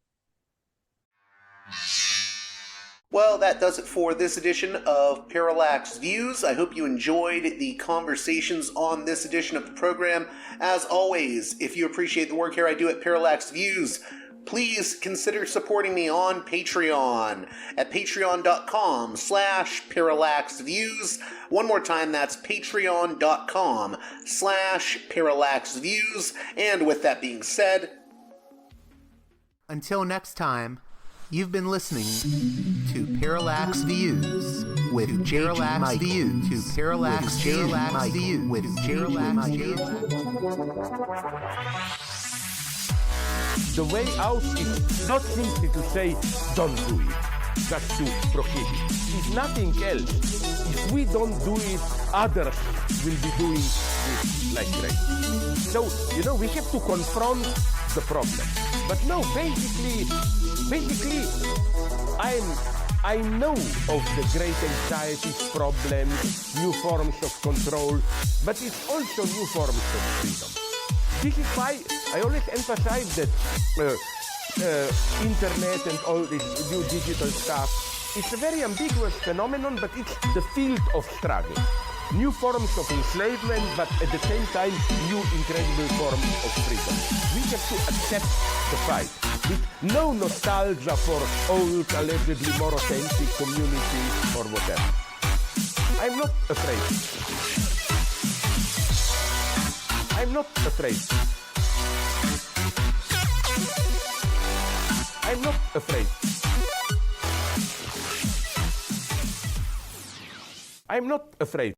Well, that does it for this edition of Parallax Views. I hope you enjoyed the conversations on this edition of the program. As always, if you appreciate the work here I do at Parallax Views, please consider supporting me on Patreon at patreon.com/parallaxviews. One more time, that's patreon.com/parallaxviews. And with that being said, until next time, you've been listening to Parallax Views with Parallax Views to Parallax Views with Parallax Views. The way out is not simply to say, don't do it, just to prohibit. It's nothing else. If we don't do it, others will be doing it like crazy. So, we have to confront the problem. But no, basically, I know of the great anxieties, problems, new forms of control, but it's also new forms of freedom. This is why I always emphasize that internet and all this new digital stuff, it's a very ambiguous phenomenon, but it's the field of struggle. New forms of enslavement, but at the same time, new incredible forms of freedom. We have to accept the fight with no nostalgia for old, allegedly more authentic communities or whatever. I'm not afraid. I'm not afraid. I'm not afraid. I'm not afraid.